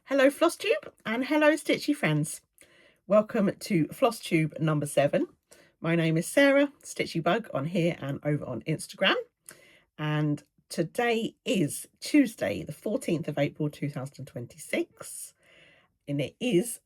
Hello Flosstube and hello Stitchy friends. Welcome to Flosstube number 7. My name is Sarah, Stitchy Bug on here and over on Instagram. And today is Tuesday, the 14th of April 2026. And it is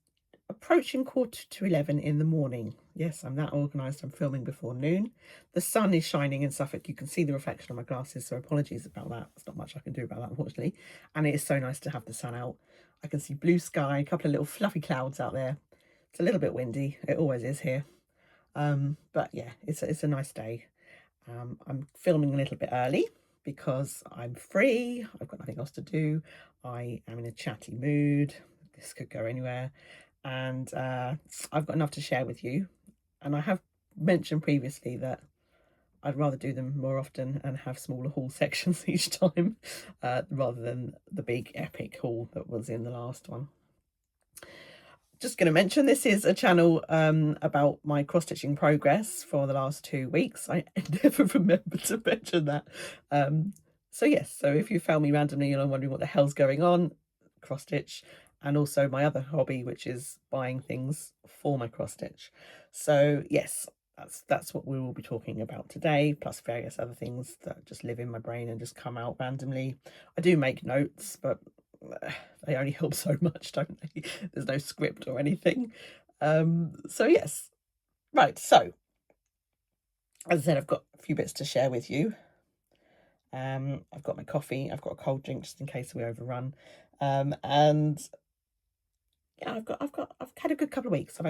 approaching 11:15 in the morning. Yes, I'm that organised. I'm filming before noon. The sun is shining in Suffolk. You can see the reflection on my glasses, so apologies about that. There's not much I can do about that, unfortunately. And it is so nice to have the sun out. I can see blue sky, a couple of little fluffy clouds out there. It's a little bit windy. It always is here. But yeah, it's a nice day. I'm filming a little bit early because I'm free. I've got nothing else to do. I am in a chatty mood. This could go anywhere. And I've got enough to share with you. And I have mentioned previously that I'd rather do them more often and have smaller haul sections each time rather than the big epic haul that was in the last one. Just going to mention this is a channel about my cross-stitching progress for the last 2 weeks. I never remember to mention that. So yes, so if you found me randomly and I'm wondering what the hell's going on, cross-stitch, and also my other hobby, which is buying things for my cross-stitch. So yes, that's what we will be talking about today, plus various other things that just live in my brain and just come out randomly. I do make notes, but they only help so much, don't they? There's no script or anything. So yes, right, so as I said, I've got a few bits to share with you. I've got my coffee, I've got a cold drink just in case we overrun, and yeah, I've had a good couple of weeks. I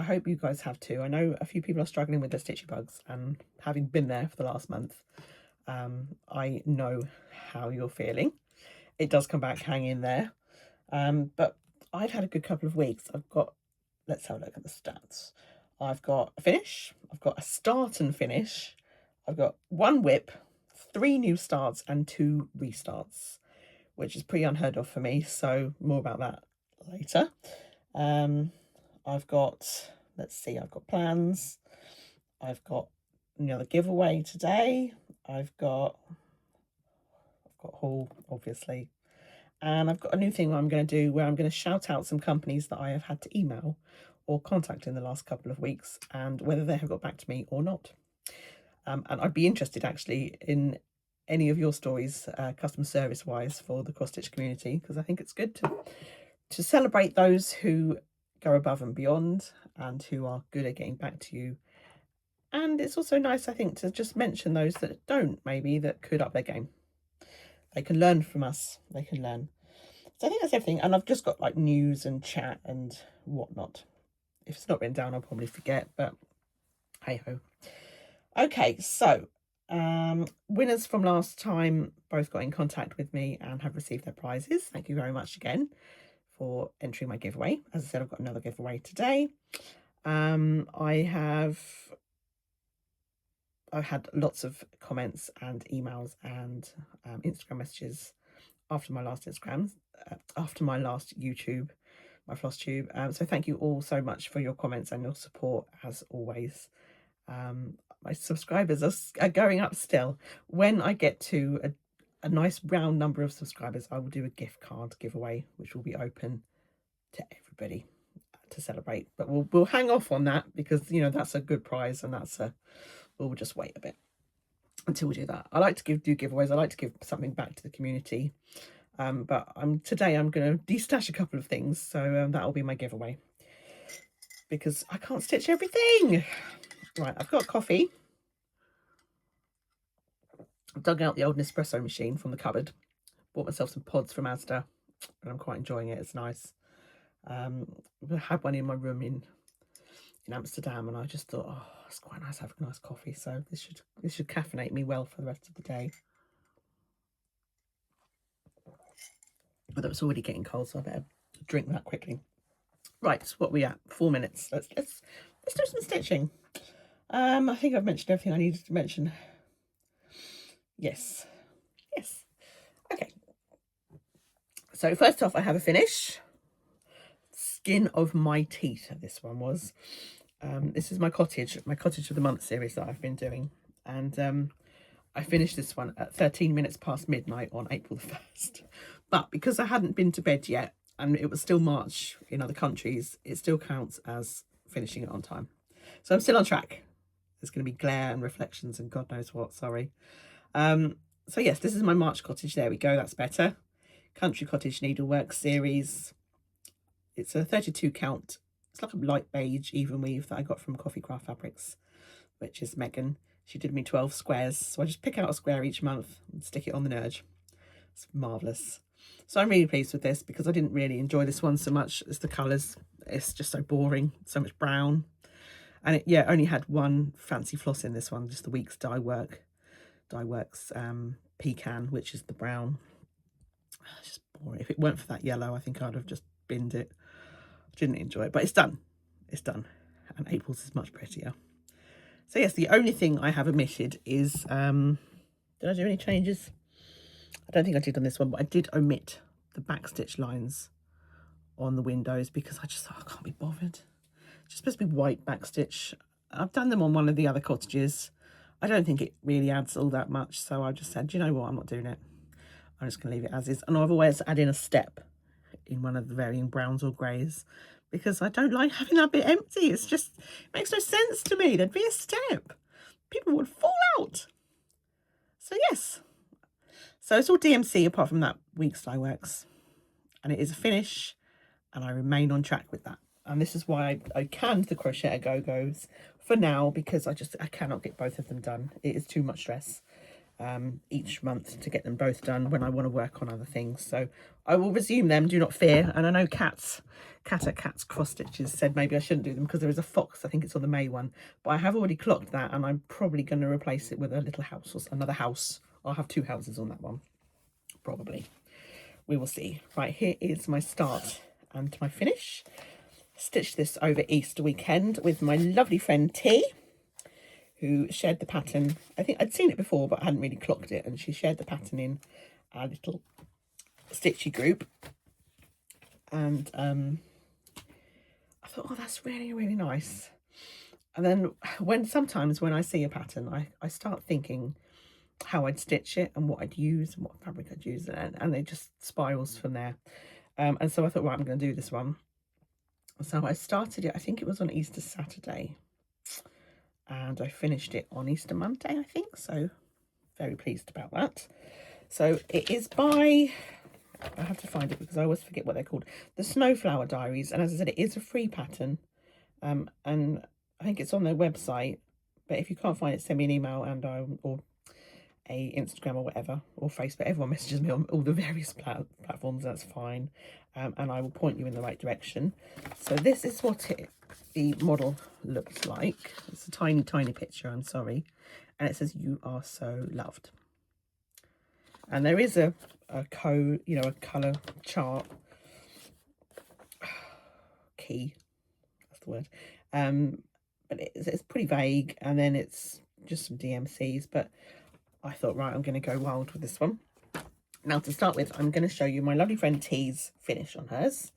hope you guys have too. I know a few people are struggling with their stitchy bugs, and having been there for the last month, I know how you're feeling. It does come back, hang in there. But I've had a good couple of weeks. Let's have a look at the stats. I've got a finish, I've got a start and finish, I've got 1 whip, 3 new starts and 2 restarts, which is pretty unheard of for me, so more about that later. I've got, let's see, I've got plans, I've got another giveaway today, I've got haul, obviously, and I've got a new thing I'm going to do where I'm going to shout out some companies that I have had to email or contact in the last couple of weeks and whether they have got back to me or not. And I'd be interested actually in any of your stories, customer service wise, for the cross stitch community, because I think it's good to celebrate those who go above and beyond and who are good at getting back to you. And it's also nice, I think, to just mention those that don't, maybe, that could up their game. They can learn from us. They can learn. So I think that's everything. And I've just got like news and chat and whatnot. If it's not written down, I'll probably forget, but hey ho. Okay, so winners from last time both got in contact with me and have received their prizes. Thank you very much again for entering my giveaway. As I said, I've got another giveaway today. I've had lots of comments and emails and Instagram messages after my last YouTube, my Flosstube. So thank you all so much for your comments and your support as always. My subscribers are going up still. When I get to a nice round number of subscribers, I will do a gift card giveaway, which will be open to everybody to celebrate. But we'll hang off on that because, you know, that's a good prize, and we'll just wait a bit until we do that. I like to do giveaways. I like to give something back to the community. But today I'm going to destash a couple of things, so that'll be my giveaway because I can't stitch everything. Right, I've got coffee. I've dug out the old Nespresso machine from the cupboard. Bought myself some pods from Asda, and I'm quite enjoying it. It's nice. I had one in my room in Amsterdam, and I just thought, oh, it's quite nice having a nice coffee. So this should caffeinate me well for the rest of the day. Although it's already getting cold, so I better drink that quickly. Right, what are we at? 4 minutes. Let's do some stitching. I think I've mentioned everything I needed to mention. Yes. Okay. So first off, I have a finish. Skin of my teeth. This one was. This is my Cottage of the Month series that I've been doing, and I finished this one at 13 minutes past midnight on April the 1st. But because I hadn't been to bed yet, and it was still March in other countries, it still counts as finishing it on time. So I'm still on track. There's going to be glare and reflections and God knows what, sorry. So yes, this is my March cottage. There we go, that's better. Country Cottage Needleworks series. It's a 32 count. It's like a light beige even weave that I got from Coffee Craft Fabrics, which is Megan. She did me 12 squares. So I just pick out a square each month and stick it on the nudge. It's marvellous. So I'm really pleased with this because I didn't really enjoy this one so much as the colours. It's just so boring, so much brown. And it, yeah, only had one fancy floss in this one, just the Weeks Dyeworks Pecan, which is the brown. It's just boring. If it weren't for that yellow, I think I'd have just binned it. I didn't enjoy it, but it's done. It's done. And April's is much prettier. So yes, the only thing I have omitted is, did I do any changes? I don't think I did on this one, but I did omit the backstitch lines on the windows because I just thought I can't be bothered. It's supposed to be white backstitch. I've done them on one of the other cottages. I don't think it really adds all that much, so I just said, you know what, I'm not doing it. I'm just going to leave it as is. And I've always added in a step in one of the varying browns or greys because I don't like having that bit empty. It's just, it makes no sense to me. There'd be a step. People would fall out. So yes. So it's all DMC apart from that Weeks Dyeworks. And it is a finish and I remain on track with that. And this is why I canned the Crochet A Go-Go's for now because I cannot get both of them done. It is too much stress each month to get them both done when I want to work on other things. So I will resume them, do not fear. And I know Cat at Cat's Cross Stitches said maybe I shouldn't do them because there is a fox, I think it's on the May one. But I have already clocked that and I'm probably going to replace it with a little house or another house. I'll have 2 houses on that one, probably. We will see. Right, here is my start and my finish. Stitched this over Easter weekend with my lovely friend T, who shared the pattern. I think I'd seen it before, but I hadn't really clocked it. And she shared the pattern in our little stitchy group. And I thought, oh, that's really, really nice. And then sometimes when I see a pattern, I start thinking how I'd stitch it and what I'd use and what fabric I'd use. And it just spirals from there. And so I thought, right, I'm going to do this one. So I started it, I think it was on Easter Saturday, and I finished it on Easter Monday, I think, so very pleased about that. So it is by, I have to find it because I always forget what they're called, the Snowflower Diaries, and as I said, it is a free pattern, and I think it's on their website, but if you can't find it, send me an email and or a Instagram or whatever, or Facebook. Everyone messages me on all the various platforms, that's fine, and I will point you in the right direction. So this is what the model looks like. It's a tiny picture, I'm sorry, and it says "You are so loved," and there is a code, you know, a color chart key, that's the word, but it's pretty vague, and then it's just some DMCs, but I thought, right, I'm going to go wild with this one. Now, to start with, I'm going to show you my lovely friend T's finish on hers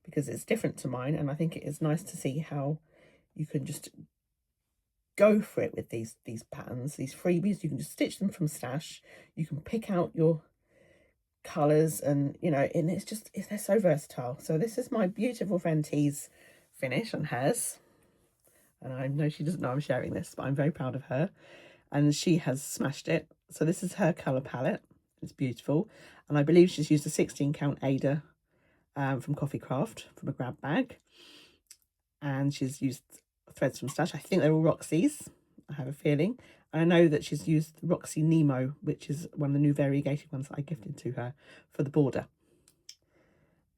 because it's different to mine, and I think it is nice to see how you can just go for it with these patterns, these freebies. You can just stitch them from stash. You can pick out your colours, and you know, and they're so versatile. So this is my beautiful friend T's finish on hers, and I know she doesn't know I'm sharing this, but I'm very proud of her. And she has smashed it. So this is her colour palette. It's beautiful. And I believe she's used a 16 count Ada from Coffee Craft, from a grab bag. And she's used threads from stash. I think they're all Roxy's, I have a feeling. And I know that she's used Roxy Nemo, which is one of the new variegated ones that I gifted to her for the border.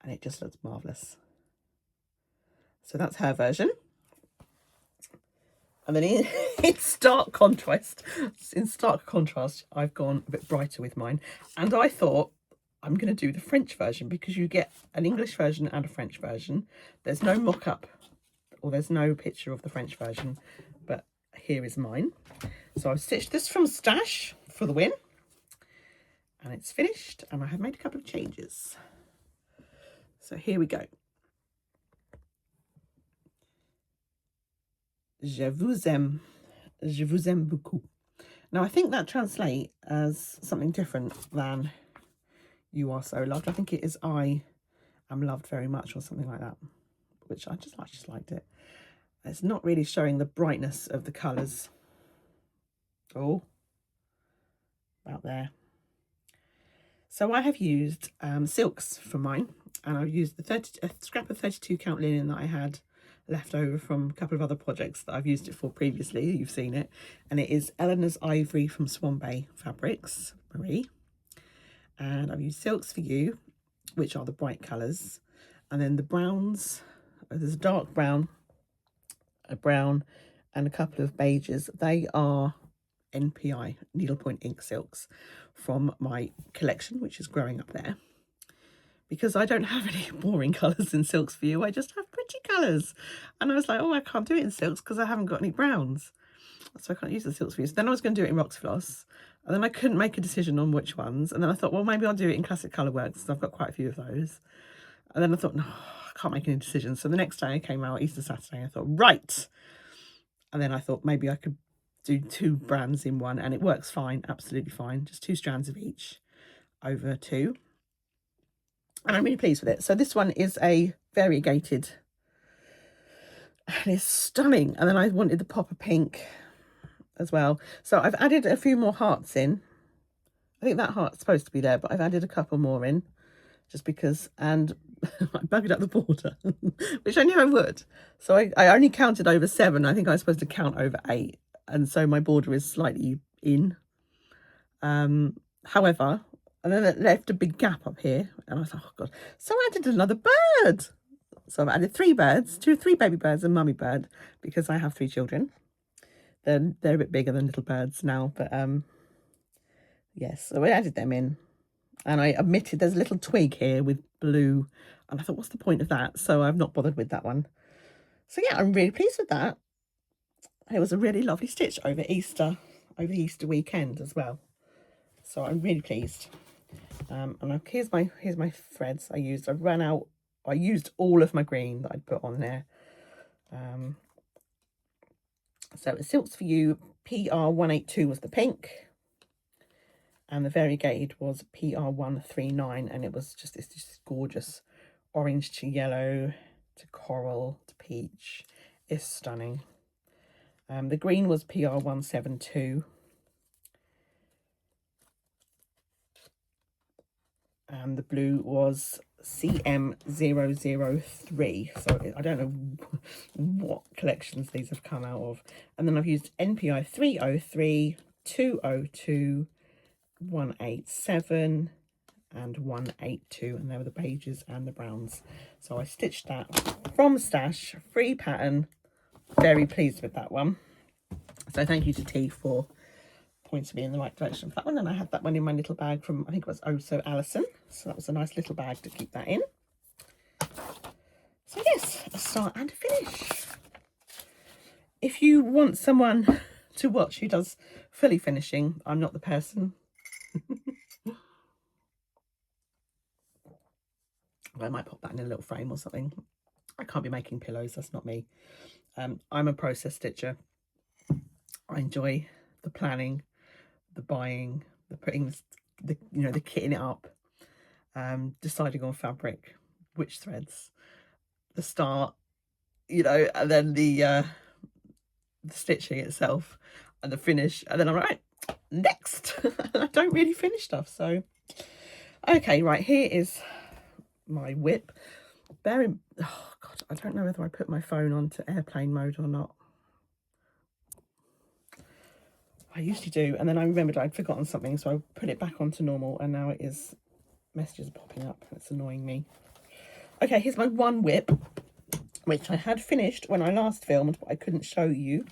And it just looks marvellous. So that's her version. And then in stark contrast, I've gone a bit brighter with mine. And I thought, I'm going to do the French version because you get an English version and a French version. There's no mock-up, or there's no picture of the French version, but here is mine. So I've stitched this from stash for the win. And it's finished, and I have made a couple of changes. So here we go. Je vous aime beaucoup. Now I think that translates as something different than "you are so loved." I think it is "I am loved very much, or something like that, which I just liked it. It's not really showing the brightness of the colours. Oh, about there. So I have used silks for mine, and I've used a scrap of 32 count linen that I had left over from a couple of other projects that I've used it for previously. You've seen it, and it is Eleanor's Ivory from Swan Bay Fabrics, Marie. And I've used Silks for You, which are the bright colours, and then the browns. There's a dark brown, a brown, and a couple of beiges. They are NPI, Needlepoint Ink Silks, from my collection, which is growing up there. Because I don't have any boring colours in Silks for You, I just have pretty colours. And I was like, oh, I can't do it in Silks because I haven't got any browns. So I can't use the Silks for You. So then I was going to do it in Rocks Floss. And then I couldn't make a decision on which ones. And then I thought, well, maybe I'll do it in Classic Colourworks, because I've got quite a few of those. And then I thought, no, I can't make any decisions. So the next day I came out, Easter Saturday, I thought, right. And then I thought maybe I could do 2 brands in one, and it works fine, absolutely fine. Just 2 strands of each over 2. And I'm really pleased with it. So this one is a variegated, and it's stunning. And then I wanted the pop of pink as well. So I've added a few more hearts in. I think that heart's supposed to be there, but I've added a couple more in just because, and I buggered up the border, which I knew I would. So I only counted over 7. I think I was supposed to count over 8. And so my border is slightly in. However, and then it left a big gap up here. And I thought, oh God. So I added another bird. So I've added 3 birds, 3 baby birds and mummy bird, because I have 3 children. They're a bit bigger than little birds now, but yes, so I added them in. And I omitted, there's a little twig here with blue. And I thought, what's the point of that? So I've not bothered with that one. So yeah, I'm really pleased with that. And it was a really lovely stitch over the Easter weekend as well. So I'm really pleased. And here's my threads I used. I used all of my green that I'd put on there. So it's Silks for You, PR182 was the pink. And the variegated was PR139, and it was just this gorgeous orange to yellow to coral to peach. It's stunning. The green was PR172. And the blue was CM003. So I don't know what collections these have come out of. And then I've used NPI 303, 202, 187 and 182, and they were the beiges and the browns. So I stitched that from stash, free pattern. Very pleased with that one. So thank you to T for pointing me in the right direction for that one. And I had that one in my little bag from, I think it was Oh So Alison. So that was a nice little bag to keep that in. So yes, a start and a finish. If you want someone to watch who does fully finishing, I'm not the person. I might pop that in a little frame or something. I can't be making pillows, that's not me. I'm a process stitcher. I enjoy the planning, the buying, the putting the kitting it up, deciding on fabric, which threads, the start, and then the stitching itself and the finish, and then I'm right, next. I don't really finish stuff. So okay, right, here is my whip. Oh God, I don't know whether I put my phone onto airplane mode or not. I usually do, and then I remembered I'd forgotten something, so I put it back onto normal, and now it is, messages are popping up. It's annoying me. Okay, here's my one whip, which I had finished when I last filmed, but I couldn't show you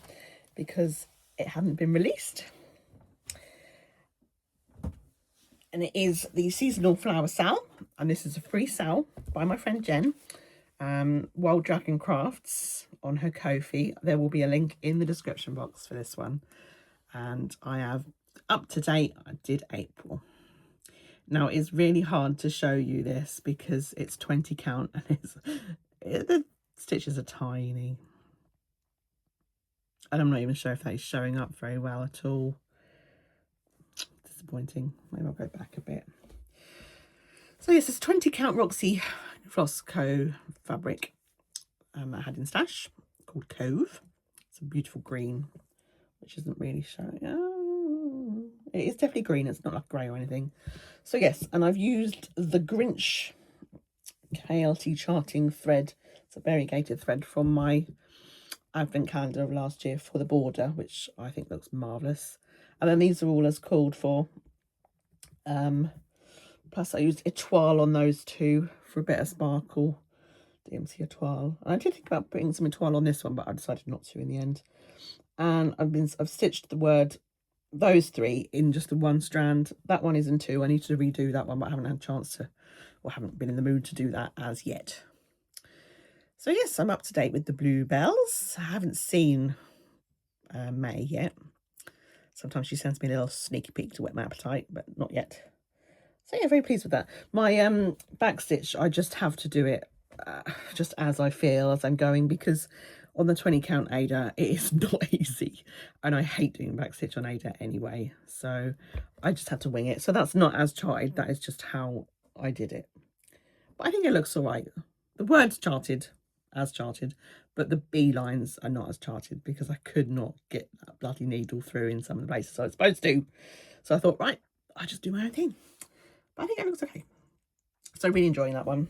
because it hadn't been released. And it is the Seasonal Flower Sal, and this is a free sal by my friend Jen, Wild Dragon Crafts, on her Ko-fi. There will be a link in the description box for this one. And I have up to date, I did April. Now it's really hard to show you this because it's 20 count and the stitches are tiny. And I'm not even sure if that is showing up very well at all. Disappointing. Maybe I'll go back a bit. So yes, it's 20 count Roxy Floss Co fabric I had in stash called Cove. It's a beautiful green, which isn't really showing. Oh, it is definitely green. It's not like grey or anything. So yes, and I've used the Grinch KLT charting thread. It's a variegated thread from my advent calendar of last year for the border, which I think looks marvellous. And then these are all as called for. Plus I used Etoile on those two for a bit of sparkle. DMC Etoile. And I did think about putting some Etoile on this one, but I decided not to in the end. And I've stitched the word, those three, in just the one strand. That one is in two. I need to redo that one, but I haven't had a chance to, or haven't been in the mood to do that as yet. So yes, I'm up to date with the bluebells. I haven't seen May yet. Sometimes she sends me a little sneaky peek to whet my appetite, but not yet. So yeah, very pleased with that. My back stitch, I just have to do it just as I feel, as I'm going, because on the 20 count Ada, it is not easy. And I hate doing back stitch on Ada anyway. So I just had to wing it. So that's not as charted. That is just how I did it. But I think it looks all right. The word's charted, as charted, but the B lines are not as charted because I could not get that bloody needle through in some of the places I was supposed to. So I thought, right, I'll just do my own thing. But I think it looks okay. So really enjoying that one.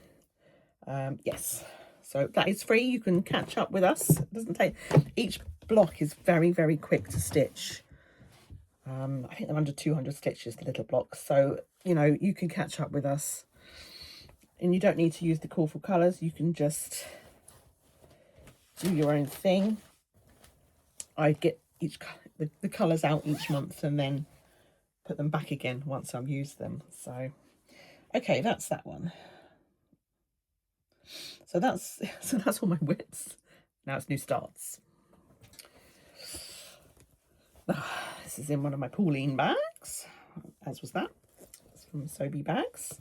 Yes, so that is free. You can catch up with us. It doesn't take, each block is very, very quick to stitch. I think they're under 200 stitches, the little blocks. So, you know, you can catch up with us. And you don't need to use the colourful colours. You can just do your own thing. I get the colours out each month and then put them back again once I've used them. So, okay, that's that one. So that's all my widths. Now it's new starts. This is in one of my Pauline bags, as was that. It's from Sobe Bags.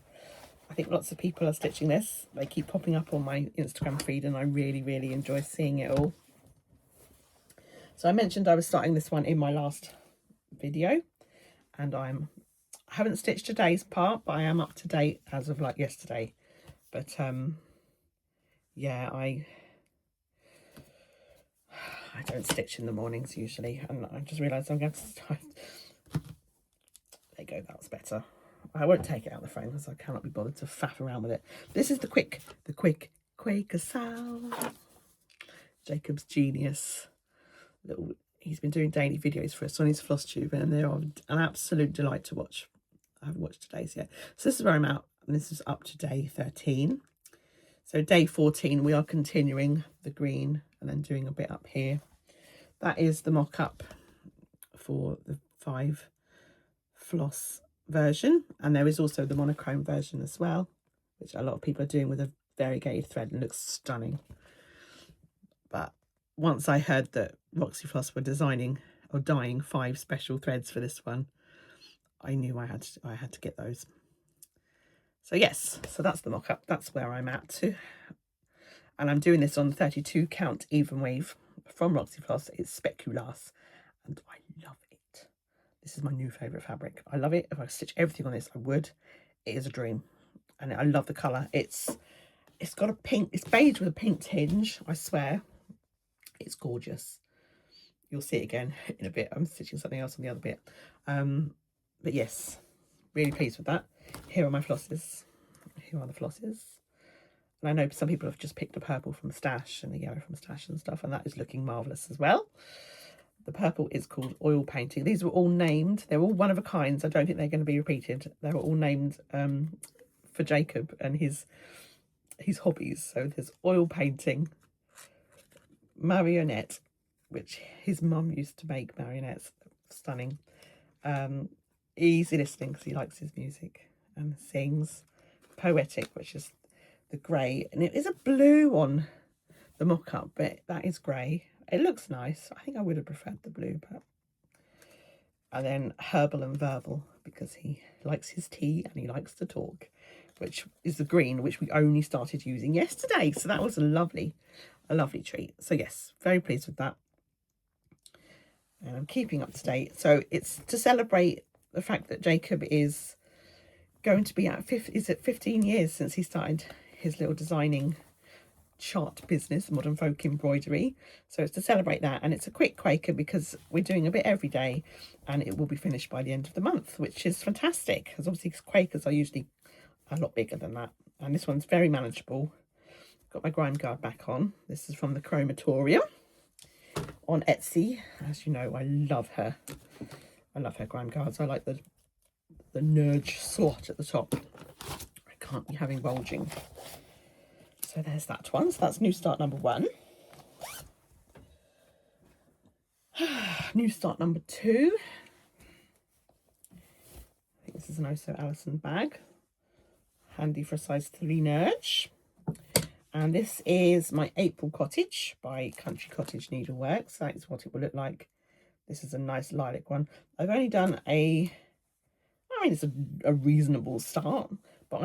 I think lots of people are stitching this. They keep popping up on my Instagram feed and I really, really enjoy seeing it all. So I mentioned I was starting this one in my last video, and I haven't stitched today's part, but I am up to date as of like yesterday. But yeah, I don't stitch in the mornings usually, and I just realised I'm going to start. There you go, that's better. I won't take it out of the frame because I cannot be bothered to faff around with it. This is the quick Quaker sound. Jacob's genius. He's been doing daily videos for us on his Flosstube, and they're an absolute delight to watch. I haven't watched today's yet. So this is where I'm at, and this is up to day 13. So day 14, we are continuing the green and then doing a bit up here. That is the mock-up for the 5 floss version, and there is also the monochrome version as well, which a lot of people are doing with a variegated thread and looks stunning. But once I heard that Roxy Floss were designing or dyeing 5 special threads for this one, I knew I had to get those. So yes, so that's the mock-up. That's where I'm at too. And I'm doing this on 32 count even weave from Roxy Floss. It's Speculas, and I love it. This is my new favourite fabric. I love it. If I stitch everything on this, I would. It is a dream, and I love the colour. It's got a pink. It's beige with a pink tinge. I swear, it's gorgeous. You'll see it again in a bit. I'm stitching something else on the other bit. But yes, really pleased with that. Here are my flosses. Here are the flosses. And I know some people have just picked the purple from stash and the yellow from stash and stuff, and that is looking marvellous as well. The purple is called Oil Painting. These were all named. They're all one of a kind. I don't think they're going to be repeated. They were all named for Jacob and his hobbies. So there's oil painting, marionette, which his mum used to make marionettes. Stunning. Easy listening because he likes his music and sings. Poetic, which is the grey, and it is a blue on the mock-up, but that is grey. It looks nice. I think I would have preferred the blue, but... And then Herbal and Verbal, because he likes his tea and he likes to talk, which is the green, which we only started using yesterday. So that was a lovely treat. So yes, very pleased with that. And I'm keeping up to date. So it's to celebrate the fact that Jacob is going to be at 15 years since he started his little designing chart business, Modern Folk Embroidery. So it's to celebrate that, and it's a quick Quaker because we're doing a bit every day, and it will be finished by the end of the month, which is fantastic, because obviously Quakers are usually a lot bigger than that, and this one's very manageable. Got my grime guard back on. This is from the Chromatorium on Etsy. As you know, I love her. I love her grime guards. I like the nudge slot at the top. I can't be having bulging. So there's that one. So that's New Start number 1. New Start number 2. I think this is an Oh So Alison bag. Handy for a size 3 nudge. And this is my April Cottage by Country Cottage Needleworks. That's what it will look like. This is a nice lilac one. I've only done it's a reasonable start, but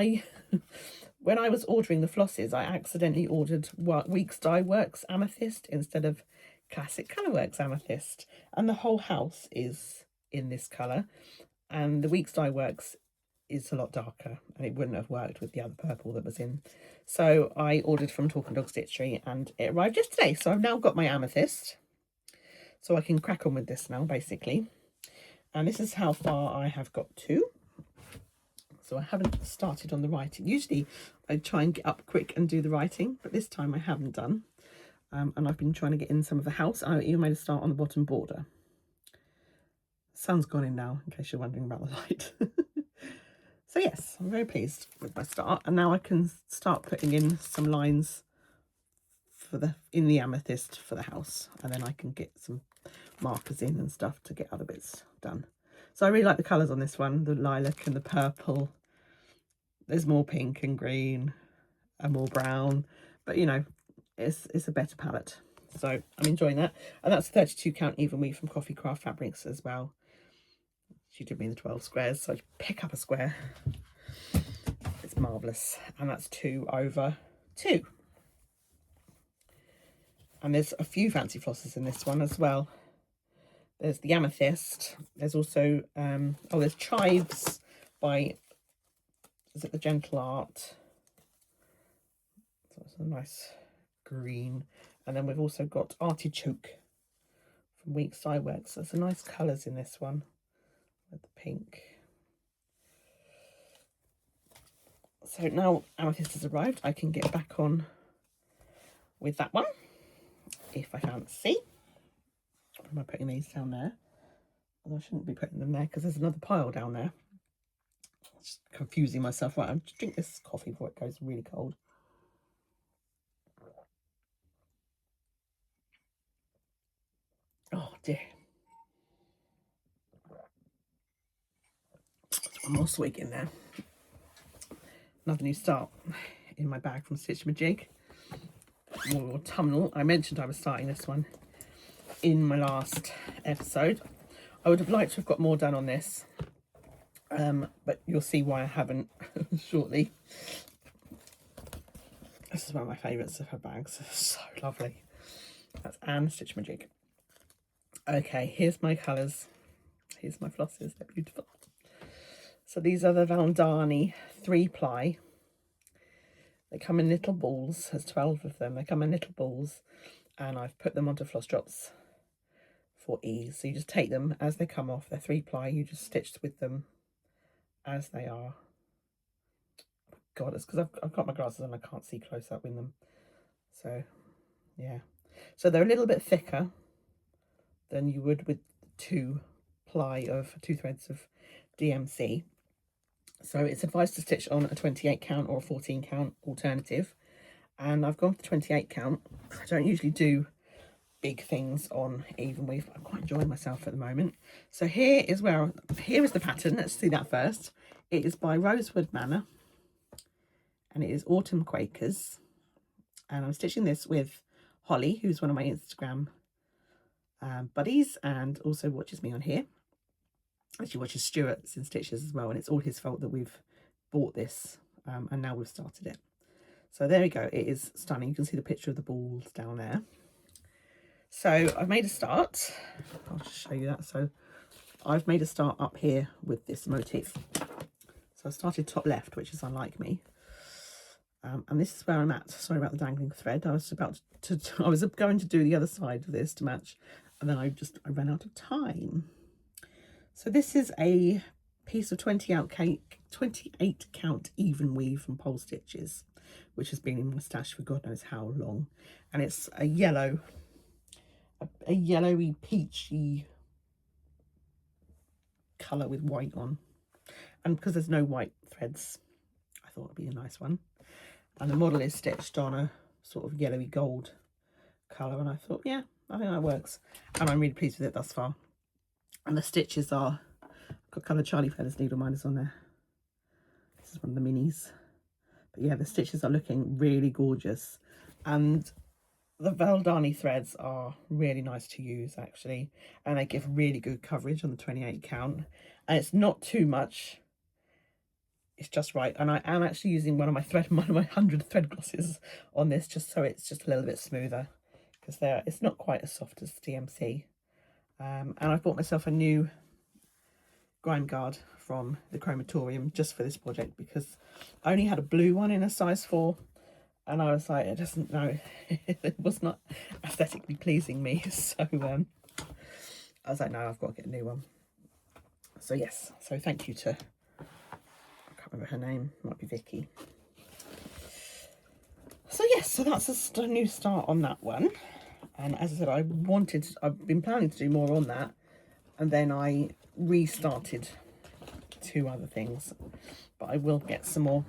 when I was ordering the flosses, I accidentally ordered Weeks Dye Works Amethyst instead of Classic Colourworks Amethyst, and the whole house is in this colour, and the Weeks Dye Works is a lot darker, and it wouldn't have worked with the other purple that was in. So I ordered from Talk and Dog Stitchery, and it arrived yesterday. So I've now got my amethyst, so I can crack on with this now, basically. And this is how far I have got to. So I haven't started on the writing. Usually I try and get up quick and do the writing, but this time I haven't done. And I've been trying to get in some of the house. I even made a start on the bottom border. Sun's gone in now, in case you're wondering about the light. So yes, I'm very pleased with my start. And now I can start putting in some lines in the amethyst for the house. And then I can get some markers in and stuff to get other bits done. So I really like the colours on this one, the lilac and the purple. There's more pink and green and more brown, but you know, it's a better palette. So I'm enjoying that. And that's 32 count even weave from Coffee Craft Fabrics as well. She did me the 12 squares, so I pick up a square. It's marvellous. And that's 2 over 2. And there's a few fancy flosses in this one as well. There's the amethyst. There's also, there's chives by, is it the Gentle Art? So it's a nice green. And then we've also got artichoke from Weeks Dye Works. There's some nice colours in this one with the pink. So now amethyst has arrived, I can get back on with that one if I fancy. Am I putting these down there? Well, I shouldn't be putting them there because there's another pile down there. Just confusing myself. Right, I'll just drink this coffee before it goes really cold. Oh dear. One more swig in there. Another New Start in my bag from Stitch Majig. More autumnal. I mentioned I was starting this one in my last episode. I would have liked to have got more done on this, but you'll see why I haven't shortly. This is one of my favourites of her bags. So lovely. That's Anne Stitch Majig. Okay, here's my colours. Here's my flosses. They're beautiful. So these are the Valdani 3-ply. They come in little balls. There's 12 of them. They come in little balls, and I've put them onto floss drops for ease. So you just take them as they come off. They're 3-ply. You just stitch with them as they are. God, it's because I've got my glasses and I can't see close up in them. So yeah, so they're a little bit thicker than you would with 2 threads of DMC. So it's advised to stitch on a 28 count or a 14 count alternative, and I've gone for the 28 count. I don't usually do big things on even weave, but I'm quite enjoying myself at the moment. So here is the pattern. Let's see that first. It is by Rosewood Manor, and it is Autumn Quakers, and I'm stitching this with Holly, who's one of my Instagram buddies and also watches me on here. She watches Stuart's in Stitches as well, and it's all his fault that we've bought this, and now we've started it. So there we go. It is stunning. You can see the picture of the balls down there. So I've made a start. I'll just show you that. So I've made a start up here with this motif. So I started top left, which is unlike me. And this is where I'm at. Sorry about the dangling thread. I was I was going to do the other side of this to match, and then I ran out of time. So this is a piece of 28 count even weave from Pole Stitches, which has been in my stash for God knows how long, and it's a yellowy peachy colour with white on, and because there's no white threads, I thought it'd be a nice one. And the model is stitched on a sort of yellowy gold colour, and I thought, yeah, I think that works, and I'm really pleased with it thus far. And the stitches are, got coloured Charlie Feathers needle minders on there. This is one of the minis. But yeah, the stitches are looking really gorgeous, and the Valdani threads are really nice to use actually, and they give really good coverage on the 28 count, and it's not too much, it's just right. And I am actually using one of my 100 thread glosses on this, just so it's just a little bit smoother, because it's not quite as soft as DMC. And I bought myself a new grime guard from the Chromatorium just for this project, because I only had a blue one in a size 4, and I was like, it was not aesthetically pleasing me, so I was like, no, I've got to get a new one. So yes, so thank you to, I can't remember her name, might be Vicky. So yes, so that's a new start on that one. And as I said, I've been planning to do more on that, and then I restarted 2 other things, but I will get some more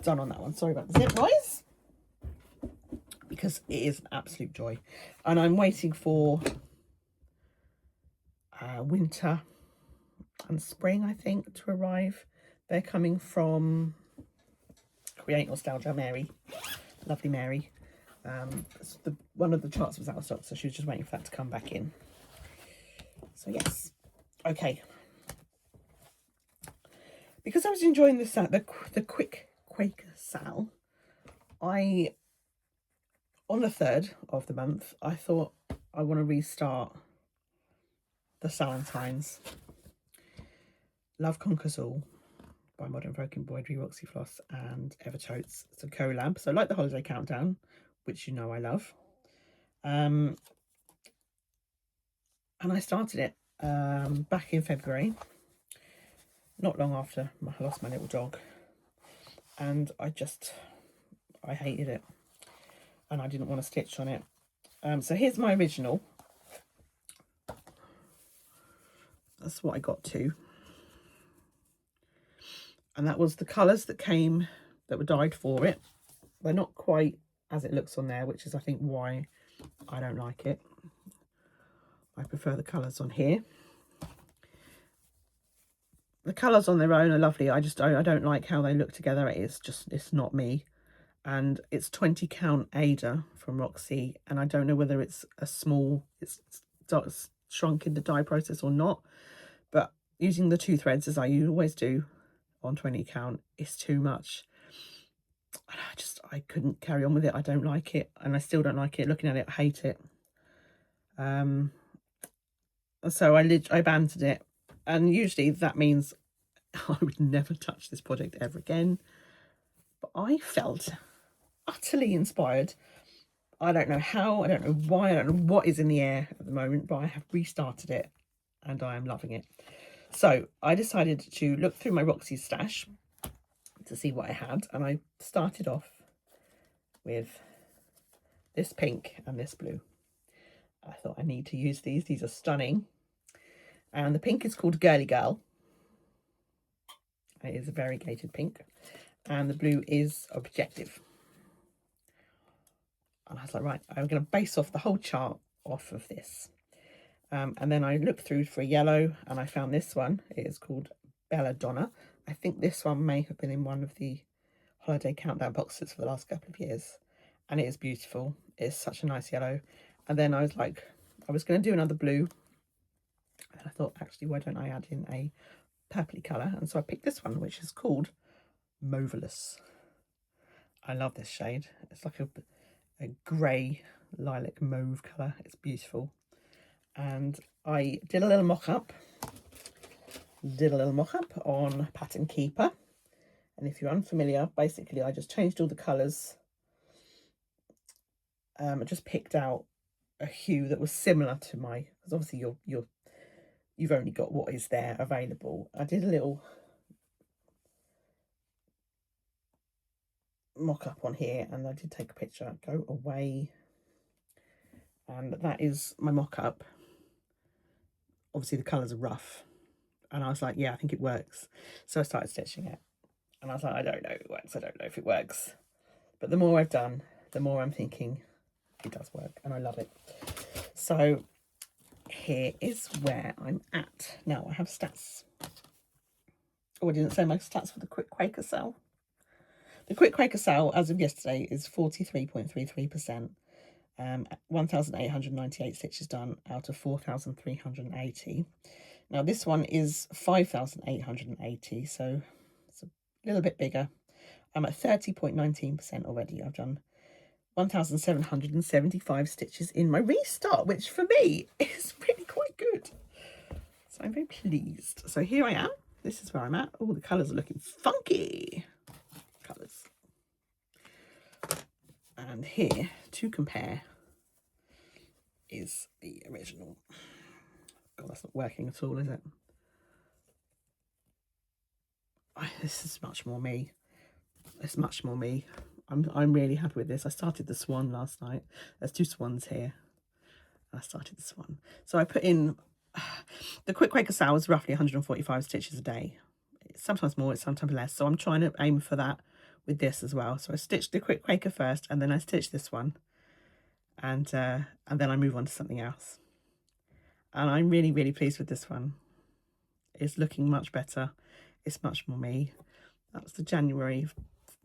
done on that one. Sorry about the zip noise, because it is an absolute joy. And I'm waiting for winter and spring, I think, to arrive. They're coming from Create Nostalgia, Mary, lovely Mary. One of the charts was out of stock, so she was just waiting for that to come back in. So yes, okay. Because I was enjoying this the quick Quaker sale, on the 3rd of the month, I thought I want to restart the Salentines. Love Conquers All by Modern Folk Embroidery, Roxy Floss and Evertotes. It's a collab, so like the holiday countdown, which you know I love. And I started it back in February, not long after I lost my little dog, and I hated it, and I didn't want to stitch on it. So here's my original. That's what I got to, and that was the colours that were dyed for it. They're not quite as it looks on there, which is I think why I don't like it. I prefer the colours on here. The colours on their own are lovely. I don't like how they look together. It's not me. And it's 20 count Ada from Roxy, and I don't know whether it's it's shrunk in the dye process or not, but using the 2 threads as I always do on 20 count is too much. I couldn't carry on with it. I don't like it, and I still don't like it. Looking at it, I hate it. So I abandoned it, and usually that means I would never touch this project ever again. But I felt utterly inspired. I don't know how, I don't know why, I don't know what is in the air at the moment, but I have restarted it and I am loving it. So I decided to look through my Roxy stash to see what I had, and I started off with this pink and this blue. I thought I need to use these. These are stunning. And the pink is called Girly Girl. It is a variegated pink. And the blue is Objective. And I was like, right, I'm going to base off the whole chart off of this. And then I looked through for a yellow, and I found this one. It is called Belladonna. I think this one may have been in one of the holiday countdown boxes for the last couple of years. And it is beautiful. It's such a nice yellow. And then I was like, I was going to do another blue. And I thought, actually, why don't I add in a purpley colour? And so I picked this one, which is called Mauvelous. I love this shade. It's like a grey lilac mauve colour. It's beautiful. And I did a little mock-up on Pattern Keeper, And if you're unfamiliar, basically I just changed all the colours. I just picked out a hue that was similar to my, because obviously you've only got what is there available. I did a little mock-up on here, and I did take a picture. Go away. And that is my mock-up. Obviously the colours are rough, and I was like, yeah, I think it works. So I started stitching it, and I was like, I don't know if it works, I don't know if it works. But the more I've done, the more I'm thinking it does work, and I love it. So here is where I'm at. Now I have stats. Oh, I didn't say my stats for the quick Quaker sale. The quick Quaker sale as of yesterday is 43.33%. 1,898 stitches done out of 4,380. Now this one is 5,880, so it's a little bit bigger. I'm at 30.19% already. I've done 1,775 stitches in my restart, which for me is really quite good. So I'm very pleased. So here I am. This is where I'm at. Oh, the colours are looking funky. Colours. And here, to compare, is the original. God, that's not working at all, is it? This is much more me. It's much more me. I'm really happy with this. I started the swan last night. There's 2 swans here. I started this one. So I put in, the quick Quaker sale is roughly 145 stitches a day. It's sometimes more, it's sometimes less. So I'm trying to aim for that with this as well. So I stitched the quick Quaker first, and then I stitched this one, and then I move on to something else. And I'm really, really pleased with this one. It's looking much better. It's much more me. That's the January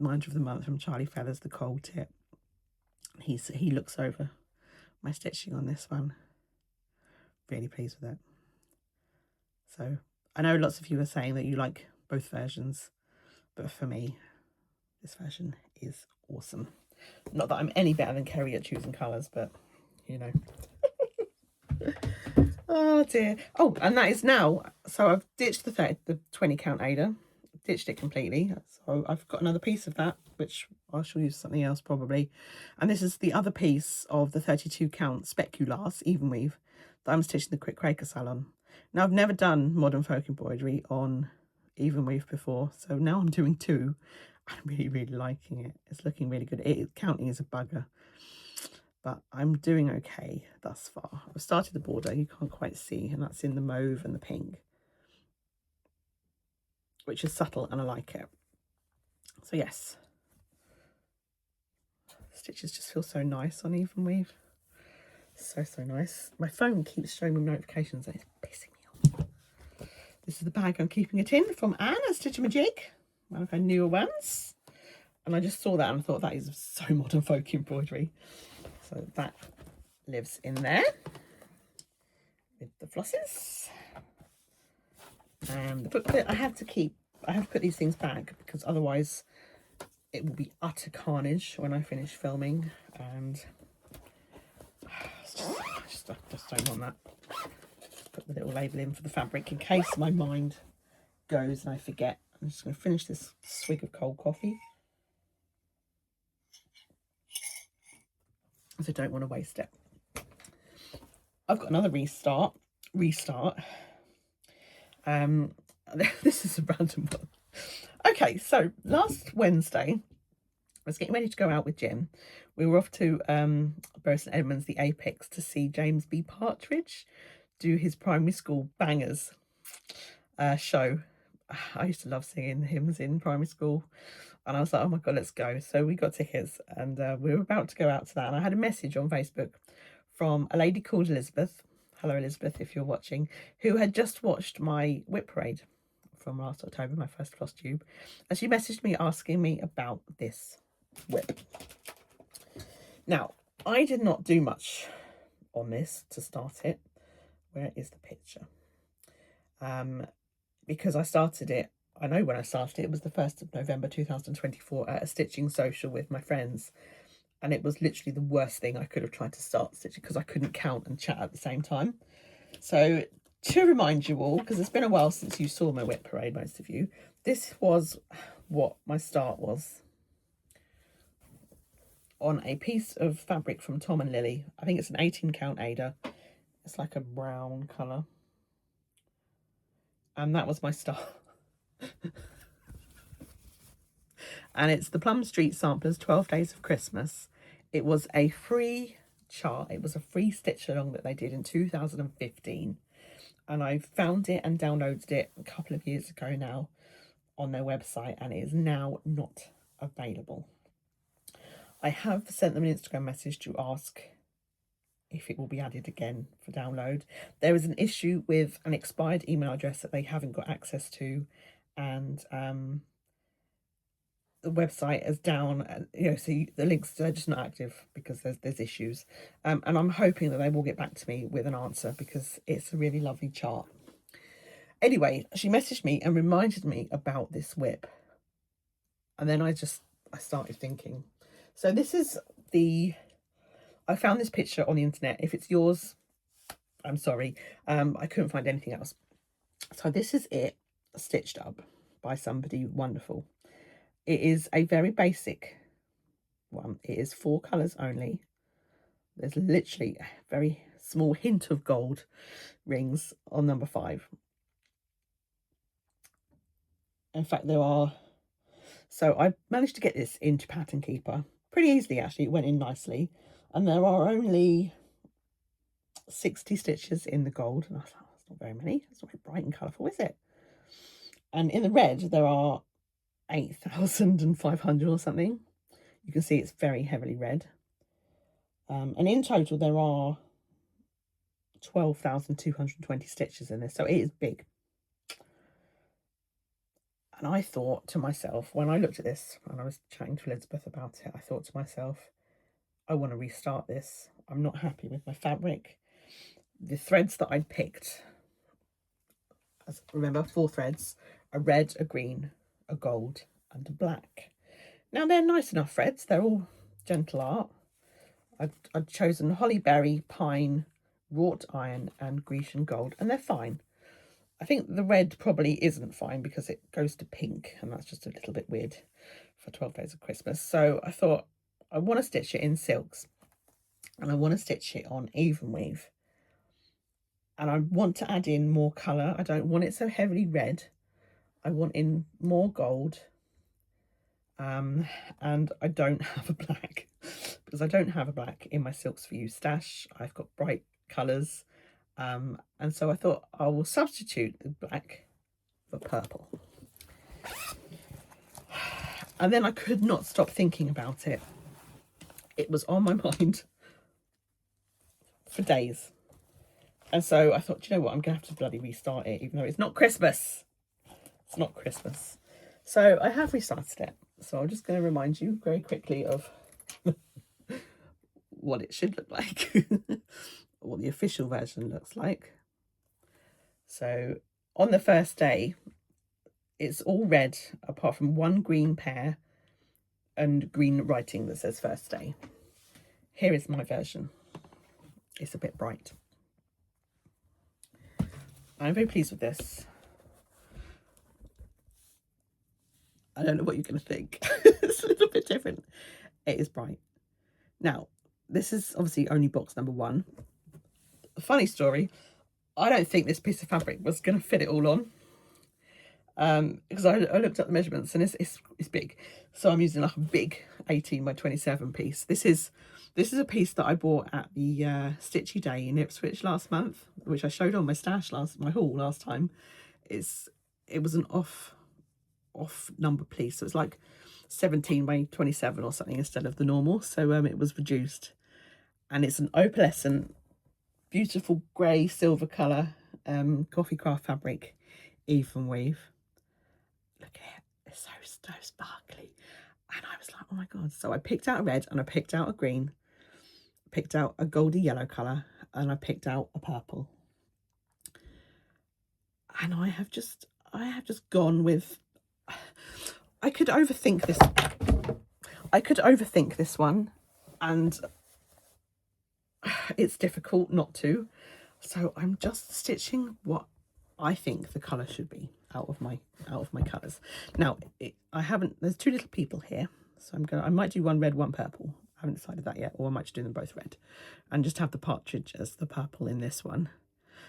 Mind of the Month from Charlie Feathers, the cold tip. He looks over my stitching on this one. Really pleased with it. So I know lots of you are saying that you like both versions, but for me, this version is awesome. Not that I'm any better than Kerry at choosing colours, but you know. Oh dear. Oh, and that is now. So I've ditched the 20 count Ada. Ditched it completely. So I've got another piece of that, which I shall use something else probably. And this is the other piece of the 32 count speculars even weave that I'm stitching the quick Quaker salon. Now I've never done modern folk embroidery on even weave before, so now I'm doing 2. I'm really, really liking it. It's looking really good. Counting is a bugger, but I'm doing okay thus far. I've started the border, you can't quite see, and that's in the mauve and the pink, which is subtle, and I like it. So yes, stitches just feel so nice on even weave. So nice. My phone keeps showing me notifications and it's pissing me off. This is the bag I'm keeping it in from Anne at Stitch a Jig, one of her newer ones. And I just saw that and I thought that is so modern folk embroidery. So that lives in there with the flosses. And the booklet I have to put these things back because otherwise it will be utter carnage when I finish filming, and I just don't want that. Put the little label in for the fabric in case my mind goes and I forget. I'm just going to finish this swig of cold coffee, so I don't want to waste it. I've got another restart. This is a random one. Okay, so last Wednesday I was getting ready to go out with Jim. We were off to Bury St Edmunds, the Apex, to see James B. Partridge do his primary school bangers show. I used to love singing hymns in primary school, and I was like, oh my god, let's go. So we got tickets, and we were about to go out to that, and I had a message on Facebook from a lady called Elizabeth. Hello Elizabeth, if you're watching, who had just watched my whip parade from last October, my first Flosstube, and she messaged me asking me about this whip. Now, I did not do much on this to start it. Where is the picture? Because I started it, I know when I started it, it was the 1st of November 2024 at a stitching social with my friends, and it was literally the worst thing I could have tried to start stitching because I couldn't count and chat at the same time. So to remind you all, because it's been a while since you saw my whip parade, most of you, this was what my start was on a piece of fabric from Tom and Lily. I think it's an 18 count Ada. It's like a brown colour. And that was my start. And it's the Plum Street Samplers 12 Days of Christmas. It was a free chart. It was a free stitch along that they did in 2015. And I found it and downloaded it a couple of years ago now on their website, and it is now not available. I have sent them an Instagram message to ask if it will be added again for download. There is an issue with an expired email address that they haven't got access to, and the website is down, you know, so the links are just not active because there's issues. And I'm hoping that they will get back to me with an answer, because it's a really lovely chart. Anyway, she messaged me and reminded me about this whip. And then I started thinking. So this is I found this picture on the internet. If it's yours, I'm sorry. I couldn't find anything else. So this is it, stitched up by somebody wonderful. It is a very basic one. It is 4 colours only. There's literally a very small hint of gold rings on number 5. In fact, there are... So I managed to get this into Pattern Keeper pretty easily, actually. It went in nicely. And there are only 60 stitches in the gold. And I thought, that's not very many. It's not very bright and colourful, is it? And in the red, there are 8,500 or something. You can see it's very heavily red. And in total, there are 12,220 stitches in this. So it is big. And I thought to myself, when I looked at this, and I was chatting to Elizabeth about it, I thought to myself, I want to restart this. I'm not happy with my fabric. The threads that I'd picked, remember, 4 threads, a red, a green, a gold, and a black. Now, they're nice enough threads. They're all gentle art. I'd chosen holly berry, pine, wrought iron, and Grecian gold, and they're fine. I think the red probably isn't fine because it goes to pink, and that's just a little bit weird for 12 Days of Christmas. So I thought, I want to stitch it in silks, and I want to stitch it on even weave, and I want to add in more colour. I don't want it so heavily red. I want in more gold, and I don't have a black, because I don't have a black in my Silks for You stash. I've got bright colours, and so I thought I will substitute the black for purple. And then I could not stop thinking about it. It was on my mind for days. And so I thought, you know what, I'm going to have to bloody restart it, even though it's not Christmas. It's not Christmas. So I have restarted it. So I'm just going to remind you very quickly of what it should look like. What the official version looks like. So on the first day, it's all red apart from one green pear and green writing that says first day. Here is my version. It's a bit bright. I'm very pleased with this. I don't know what you're going to think. It's a little bit different. It is bright. Now, this is obviously only box number 1. Funny story, I don't think this piece of fabric was going to fit it all on. Because I looked at the measurements, and it's big. So I'm using like a big 18 by 27 piece. This is a piece that I bought at the Stitchy Day in Ipswich last month, which I showed on my stash my haul last time. It was an off number piece, so it's like 17 by 27 or something instead of the normal. So it was reduced, and it's an opalescent, beautiful grey silver colour coffee craft fabric, even weave. Look at it, it's so sparkly. And I was like, oh my god. So I picked out a red, and I picked out a green, picked out a goldy yellow colour, and I picked out a purple. And I have just gone with, I could overthink this one, and it's difficult not to. So I'm just stitching what I think the colour should be. out of my colours. Now there's two little people here, so I might do one red, one purple. I haven't decided that yet, or I might just do them both red and just have the partridge as the purple in this one.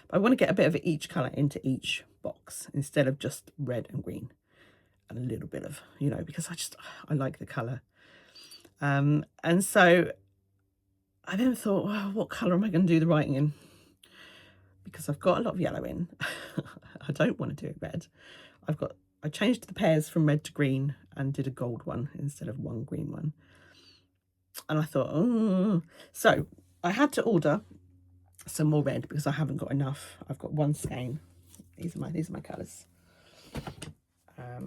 But I want to get a bit of each colour into each box instead of just red and green and a little bit of, you know, because I like the colour. And so I then thought, well, what colour am I going to do the writing in? Because I've got a lot of yellow in. I don't want to do it red. I changed the pairs from red to green and did a gold one instead of one green one. And I thought, oh, so I had to order some more red because I haven't got enough. I've got one skein. These are my colours.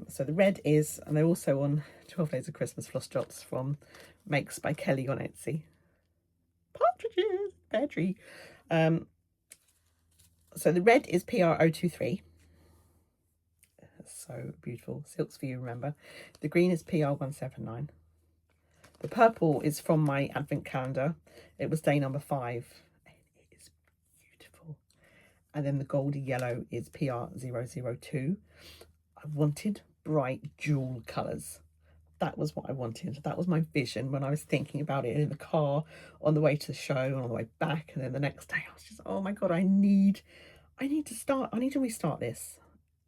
So the red is, and they're also on 12 Days of Christmas floss drops from Makes by Kelly on Etsy. Partridges, pear tree. So the red is PR023. So beautiful. Silks for you, remember. The green is PR179. The purple is from my advent calendar. It was day number 5. And it is beautiful. And then the goldy yellow is PR002. I wanted bright jewel colours. That was what I wanted. That was my vision when I was thinking about it in the car on the way to the show and on the way back. And then the next day I was just, oh my God, I need to restart this.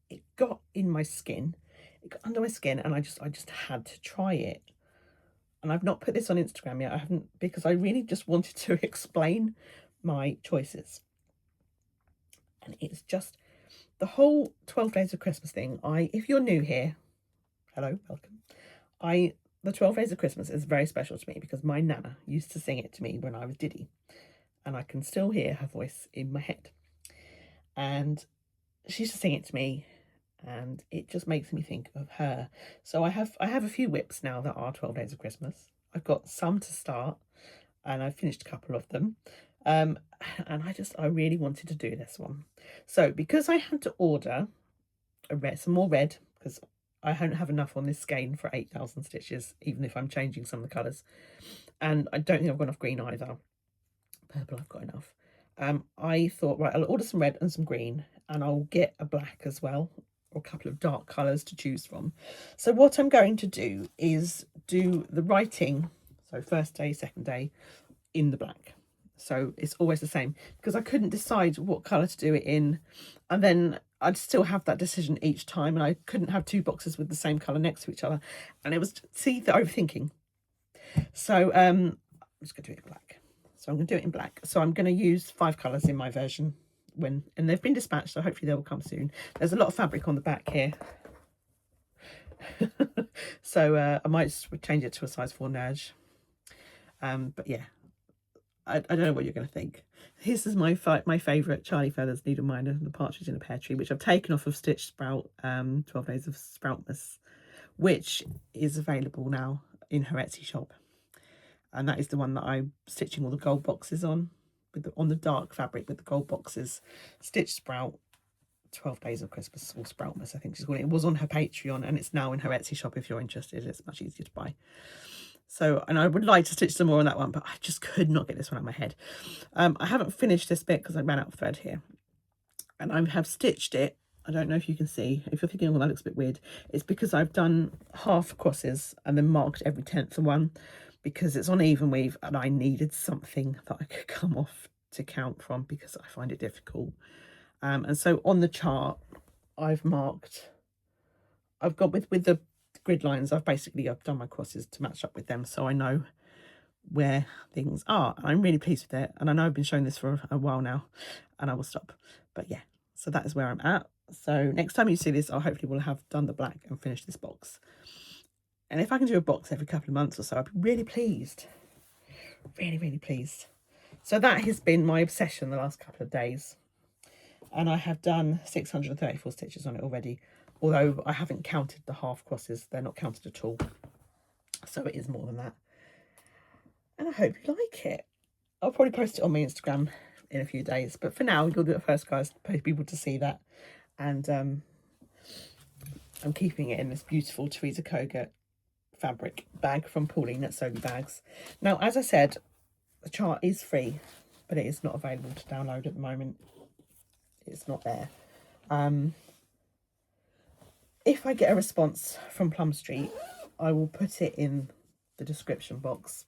It got in my skin. It got under my skin and I just had to try it. And I've not put this on Instagram yet. I haven't, because I really just wanted to explain my choices. And it's just the whole 12 Days of Christmas thing. If you're new here, hello, welcome. The 12 Days of Christmas is very special to me because my nana used to sing it to me when I was diddy. And I can still hear her voice in my head. And she used to sing it to me. And it just makes me think of her. So I have a few whips now that are 12 Days of Christmas. I've got some to start, and I've finished a couple of them. And I really wanted to do this one. So because I had to order some more red, because I don't have enough on this skein for 8,000 stitches, even if I'm changing some of the colours. And I don't think I've got enough green either. Purple I've got enough. I thought, right, I'll order some red and some green, and I'll get a black as well, or a couple of dark colours to choose from. So what I'm going to do is do the writing, so first day, second day, in the black. So it's always the same, because I couldn't decide what colour to do it in, and then I'd still have that decision each time, and I couldn't have two boxes with the same colour next to each other, and it was, see, the overthinking. So I'm just going to do it in black. So I'm going to do it in black. So I'm going to use 5 colours in my version, and they've been dispatched, so hopefully they will come soon. There's a lot of fabric on the back here. So I might change it to a size 4 nudge. But yeah, I don't know what you're going to think. This is my favourite Charlie Feathers needle minder, the partridge in a pear tree, which I've taken off of Stitch Sprout, 12 Days of Sproutmas, which is available now in her Etsy shop. And that is the one that I'm stitching all the gold boxes on, on the dark fabric with the gold boxes. Stitch Sprout, 12 Days of Christmas, or Sproutmas, I think she's called it. It was on her Patreon, and it's now in her Etsy shop if you're interested. It's much easier to buy. So, and I would like to stitch some more on that one, but I just could not get this one out of my head. I haven't finished this bit because I ran out of thread here. And I have stitched it. I don't know if you can see. If you're thinking, oh, that looks a bit weird, it's because I've done half crosses and then marked every 10th of one, because it's on even weave and I needed something that I could come off to count from, because I find it difficult. And so on the chart, I've got with the grid lines, I've done my crosses to match up with them, so I know where things are. And I'm really pleased with it, and I know I've been showing this for a while now, and I will stop. But yeah, so that is where I'm at. So next time you see this, I hopefully will have done the black and finished this box. And if I can do a box every couple of months or so, I'd be really pleased. Really, really pleased. So that has been my obsession the last couple of days. And I have done 634 stitches on it already, although I haven't counted the half crosses. They're not counted at all. So it is more than that. And I hope you like it. I'll probably post it on my Instagram in a few days. But for now, you'll do it first, guys, for people to see that. And I'm keeping it in this beautiful Teresa Koga fabric bag from Pauline at Sewly Bags. Now, as I said, the chart is free, but it is not available to download at the moment. It's not there. if I get a response from Plum Street, I will put it in the description box,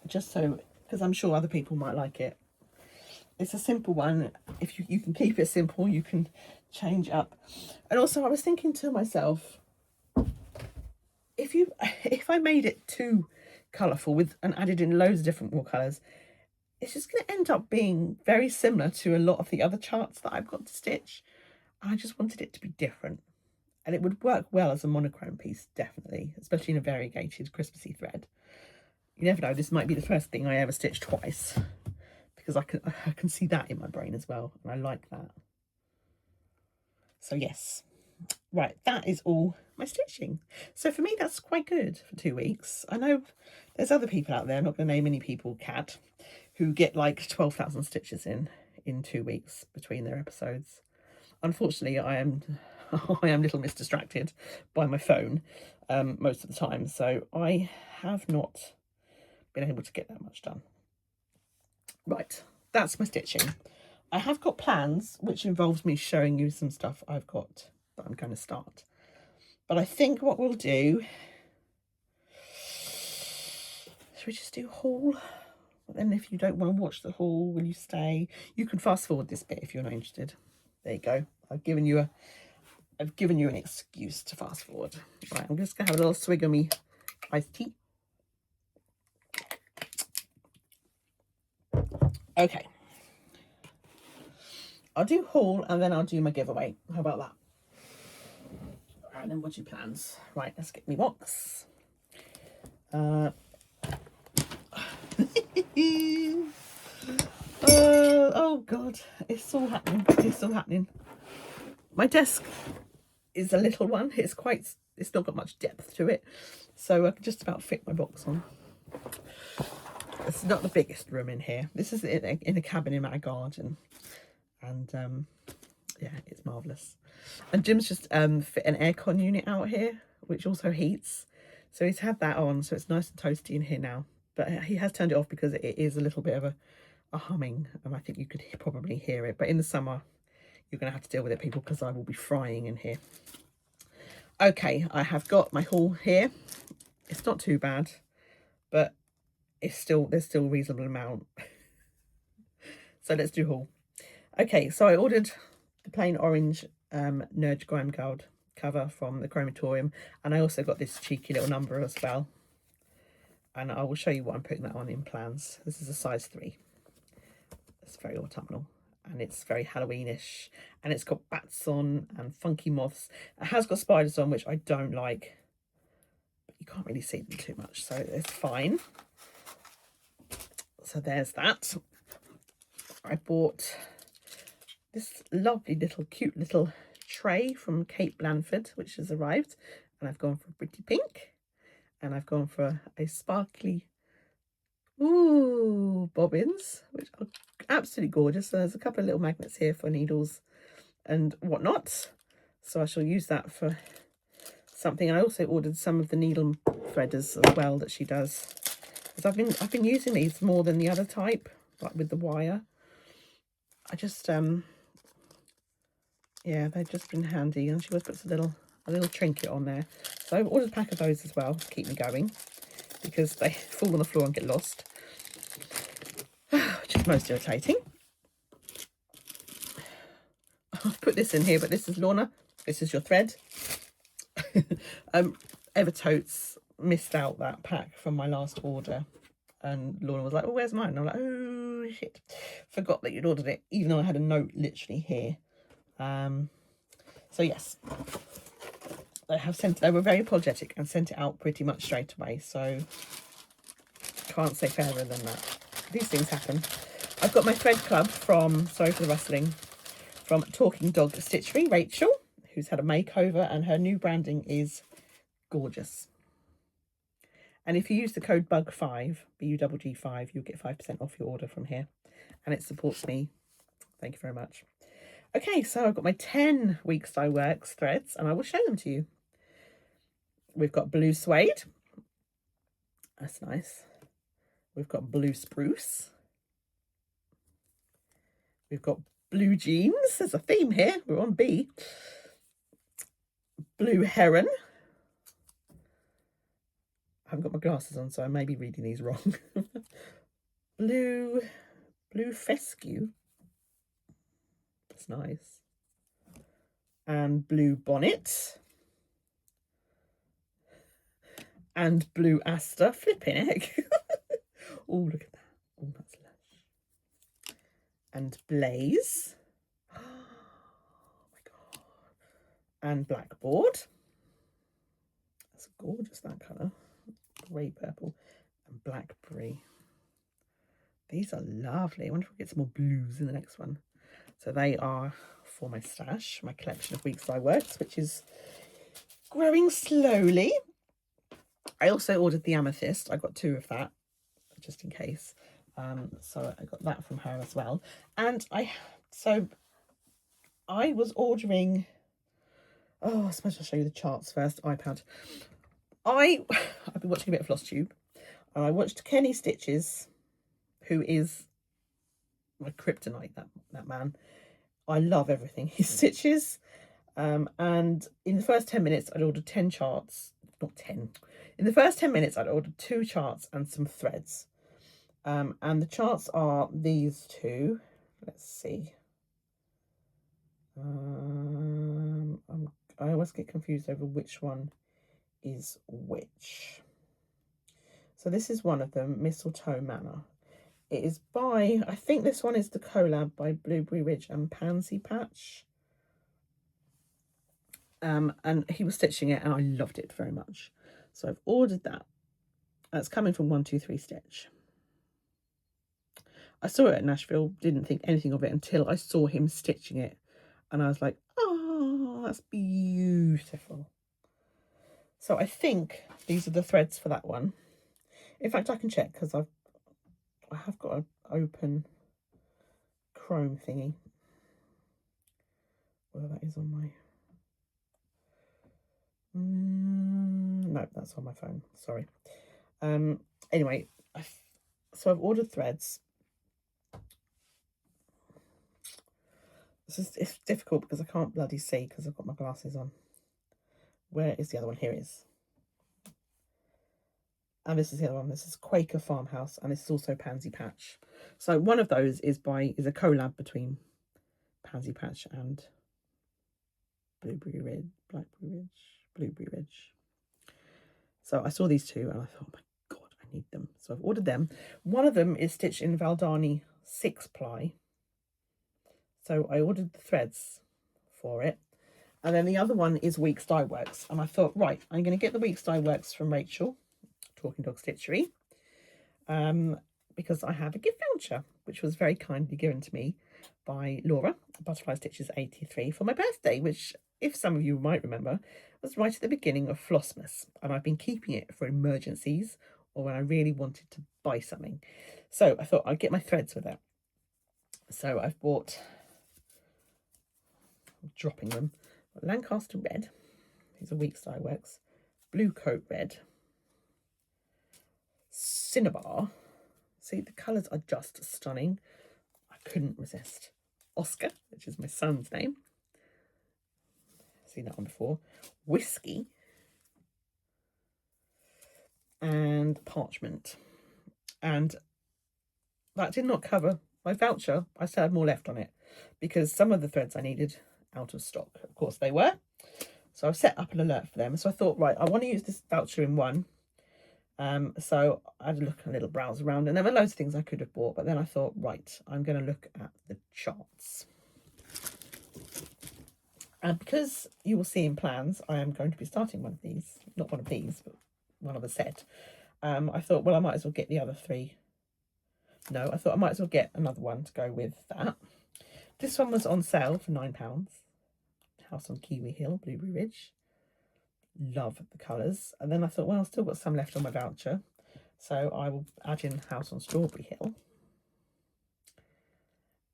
just so, because I'm sure other people might like it. It's a simple one. If you can keep it simple, you can change up. And also I was thinking to myself, if I made it too colourful and added in loads of different more colours, it's just going to end up being very similar to a lot of the other charts that I've got to stitch. I just wanted it to be different, and it would work well as a monochrome piece, definitely, especially in a variegated Christmassy thread. You never know, this might be the first thing I ever stitch twice, because I can see that in my brain as well, and I like that. So yes, right, that is all my stitching. So for me, that's quite good for 2 weeks. I know there's other people out there, I'm not going to name any people, Cat, who get like 12,000 stitches in 2 weeks between their episodes. Unfortunately, I am a little misdistracted by my phone most of the time, so I have not been able to get that much done. Right, that's my stitching. I have got plans, which involves me showing you some stuff I've got that I'm going to start. But I think what we'll do, should we just do a haul? But then if you don't want to watch the haul, will you stay? You can fast forward this bit if you're not interested. There you go. I've given you an excuse to fast forward. Right, I'm just gonna have a little swig of me iced tea. Okay. I'll do haul and then I'll do my giveaway. How about that? Alright, then what's your plans? Right, let's get me box. Oh god, it's all happening. It's all happening. My desk is a little one. It's not got much depth to it, so I can just about fit my box on. It's not the biggest room in here. This is in a cabin in my garden, and yeah, it's marvelous. And Jim's just fit an aircon unit out here, which also heats, so he's had that on, so it's nice and toasty in here now. But he has turned it off because it is a little bit of a humming, and I think you could probably hear it. But in the summer, you're going to have to deal with it, people, because I will be frying in here. Okay, I have got my haul here. It's not too bad, but there's still a reasonable amount. So let's do haul. Okay, so I ordered the plain orange Nerd Grime Gold cover from the Chromatorium, and I also got this cheeky little number as well. And I will show you what I'm putting that on in plans. This is a size 3. It's very autumnal and it's very Halloweenish, and it's got bats on and funky moths. It has got spiders on, which I don't like, but you can't really see them too much, so it's fine. So there's that. I bought this lovely little cute little tray from Kate Blanford, which has arrived, and I've gone for a pretty pink, and I've gone for a sparkly bobbins, which are absolutely gorgeous. So there's a couple of little magnets here for needles and whatnot, so I shall use that for something. And I also ordered some of the needle threaders as well that she does, because I've been using these more than the other type, like with the wire. I just yeah, they've just been handy, and she always puts a little trinket on there. So I've ordered a pack of those as well to keep me going, because they fall on the floor and get lost, which is most irritating. I've put this in here, but this is Lorna. This is your thread. Evertotes missed out that pack from my last order, and Lorna was like, "Oh, where's mine?" And I'm like, "Oh shit, forgot that you'd ordered it," even though I had a note literally here. So yes, they were very apologetic and sent it out pretty much straight away, so can't say fairer than that. These things happen. I've got my thread club from, sorry for the rustling, from Talking Dog Stitchery, Rachel, who's had a makeover, and her new branding is gorgeous. And if you use the code BUG5, BUGG5, you'll get 5% off your order from here, and it supports me. Thank you very much. Okay, so I've got my 10 Weeks Dye Works threads, and I will show them to you. We've got blue suede. That's nice. We've got blue spruce. We've got blue jeans. There's a theme here. We're on B. Blue Heron. I haven't got my glasses on, so I may be reading these wrong. Blue Fescue. That's nice. And Blue Bonnet. And Blue Aster. Flipping heck. Oh, look at that. Oh, that's lush. And Blaze. Oh my god. And Blackboard. That's gorgeous, that colour. Grey purple. And Blackberry. These are lovely. I wonder if we get some more blues in the next one. So they are for my stash, my collection of Weeks Dye Works, which is growing slowly. I also ordered the amethyst. I got 2 of that, just in case. So I got that from her as well. And I was ordering. Oh, I suppose I'll show you the charts first. iPad. I've been watching a bit of Flosstube, and I watched Kenny Stitches, who is my kryptonite. That man. I love everything he stitches. And in the first 10 minutes, I'd ordered 10 charts. Not 10. In the first 10 minutes, I'd ordered 2 charts and some threads. And the charts are these 2. Let's see. I always get confused over which one is which. So this is one of them, Mistletoe Manor. It is by, I think this one is the collab by Blueberry Ridge and Pansy Patch. And he was stitching it and I loved it very much. So I've ordered that. It's coming from 123 Stitch. I saw it at Nashville, didn't think anything of it until I saw him stitching it. And I was like, oh, that's beautiful. So I think these are the threads for that one. In fact, I can check because I have got an open Chrome thingy. Whether that is on my... no, that's on my phone. Sorry. Anyway, so I've ordered threads. It's difficult because I can't bloody see because I've got my glasses on. Where is the other one? Here it is. And this is the other one. This is Quaker Farmhouse, and this is also Pansy Patch. So one of those is a collab between Pansy Patch and Blueberry Ridge. So I saw these 2 and I thought, oh my god, I need them. So I've ordered them. One of them is stitched in Valdani 6-ply. So I ordered the threads for it. And then the other one is Weeks Dye Works. And I thought, right, I'm going to get the Weeks Dye Works from Rachel, Talking Dog Stitchery, because I have a gift voucher, which was very kindly given to me by Laura, Butterfly Stitches 83, for my birthday, which, if some of you might remember, was right at the beginning of Flossmas. And I've been keeping it for emergencies or when I really wanted to buy something. So I thought I'd get my threads with it. So I've bought... dropping them. Lancaster Red. These are Weeks Dye Works. Blue Coat Red. Cinnabar. See, the colours are just stunning. I couldn't resist. Oscar, which is my son's name. Seen that one before. Whiskey. And Parchment. And that did not cover my voucher. I still had more left on it because some of the threads I needed out of stock. Of course they were. So I've set up an alert for them. So I thought, right, I want to use this voucher in one. So I had a little browse around, and there were loads of things I could have bought, but then I thought, right, I'm going to look at the charts. And because you will see in plans, I am going to be starting one of these, not one of these, but one of a set. I thought, well, I might as well get the other 3. No, I thought I might as well get another one to go with that. This one was on sale for £9. House on Kiwi Hill, Blueberry Ridge. Love the colours. And then I thought, well, I've still got some left on my voucher, so I will add in House on Strawberry Hill.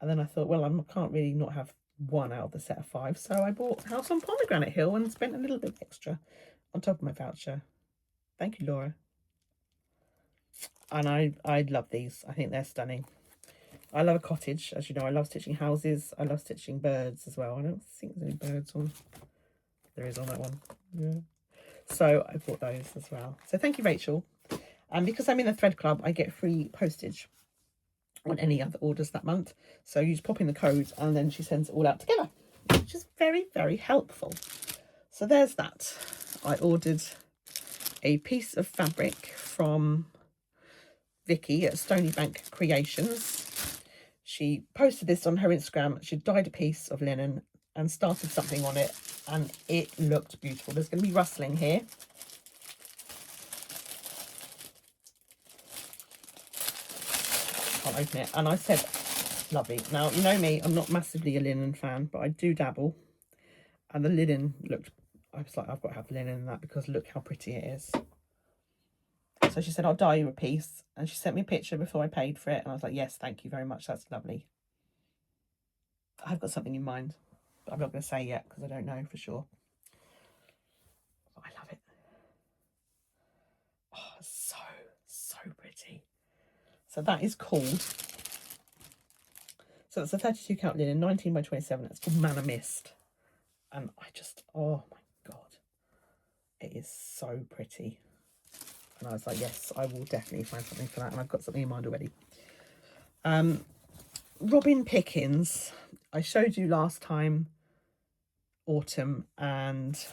And then I thought, well, I can't really not have one out of the set of 5, so I bought House on Pomegranate Hill and spent a little bit extra on top of my voucher. Thank you, Laura. And I love these. I think they're stunning. I love a cottage. As you know, I love stitching houses. I love stitching birds as well. I don't think there's any birds on. There is on that one. Yeah. So I bought those as well. So thank you, Rachel. And because I'm in the thread club, I get free postage on any other orders that month. So you just pop in the code and then she sends it all out together, which is very, very helpful. So there's that. I ordered a piece of fabric from Vicky at Stony Bank Creations. She posted this on her Instagram. She dyed a piece of linen and started something on it, and it looked beautiful. There's going to be rustling here. Can't open it. And I said, lovely. Now, you know me, I'm not massively a linen fan, but I do dabble. And the linen looked, I was like, I've got to have linen in that because look how pretty it is. So she said, I'll dye you a piece. And she sent me a picture before I paid for it. And I was like, yes, thank you very much. That's lovely. I've got something in mind, but I'm not going to say yet because I don't know for sure. But I love it. Oh, so pretty. So that is called, so it's a 32 count linen, 19 by 27. It's called Manor Mist. And I just, oh my God, it is so pretty. And I was like, yes, I will definitely find something for that. And I've got something in mind already. Robin Pickens, I showed you last time, autumn and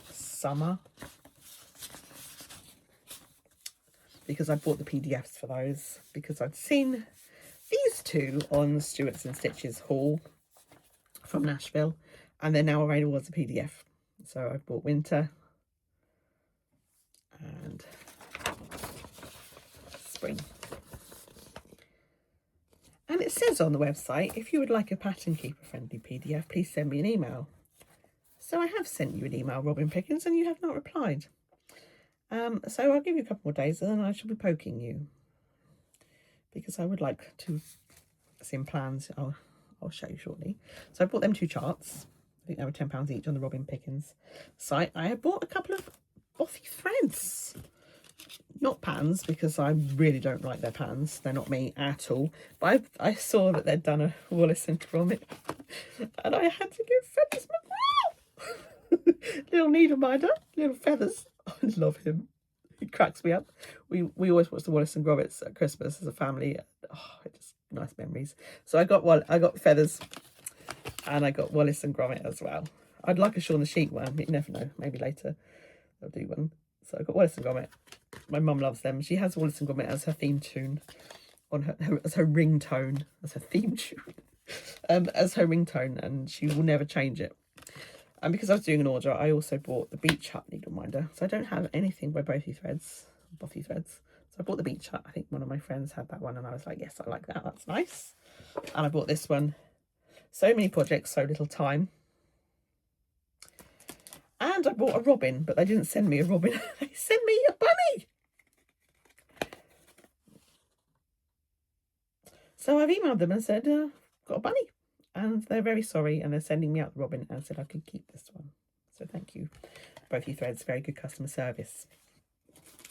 summer, because I bought the PDFs for those, because I'd seen these two on Stewart's and Stitches haul from Nashville, and they're now available as a PDF. So I've bought winter and spring. And it says on the website, if you would like a Pattern Keeper friendly PDF, please send me an email. So I have sent you an email, Robin Pickens, and you have not replied. So I'll give you a couple more days and then I shall be poking you, because I would like to see plans. I'll show you shortly. So I bought them two charts. I think they were £10 each on the Robin Pickens site. I have bought a couple of bothy threads. Not pans, because I really don't like their pans. They're not me at all. But I saw that they'd done a Wallace and Gromit, and I had to give Feathers McGraw. Little needle minder, little Feathers. I love him. He cracks me up. We always watch the Wallace and Gromits at Christmas as a family. Oh, just nice memories. So I got Feathers, and I got Wallace and Gromit as well. I'd like a Shaun the Sheep one, but you never know. Maybe later I'll do one. So I got Wallace and Gromit. My mum loves them. She has Wallace and Gromit as her theme tune, on her as her ringtone, as her theme tune, as her ringtone, and she will never change it. And because I was doing an order, I also bought the Beach Hut needle minder. So I don't have anything by bothy threads. So I bought the Beach Hut. I think one of my friends had that one, and I was like, yes, I like that. That's nice. And I bought this one. So many projects, so little time. And I bought a robin, but they didn't send me a robin. They sent me a bunny. So I've emailed them and said, got a bunny. And they're very sorry, and they're sending me out the robin and said I could keep this one. So thank you, bothy threads. Very good customer service.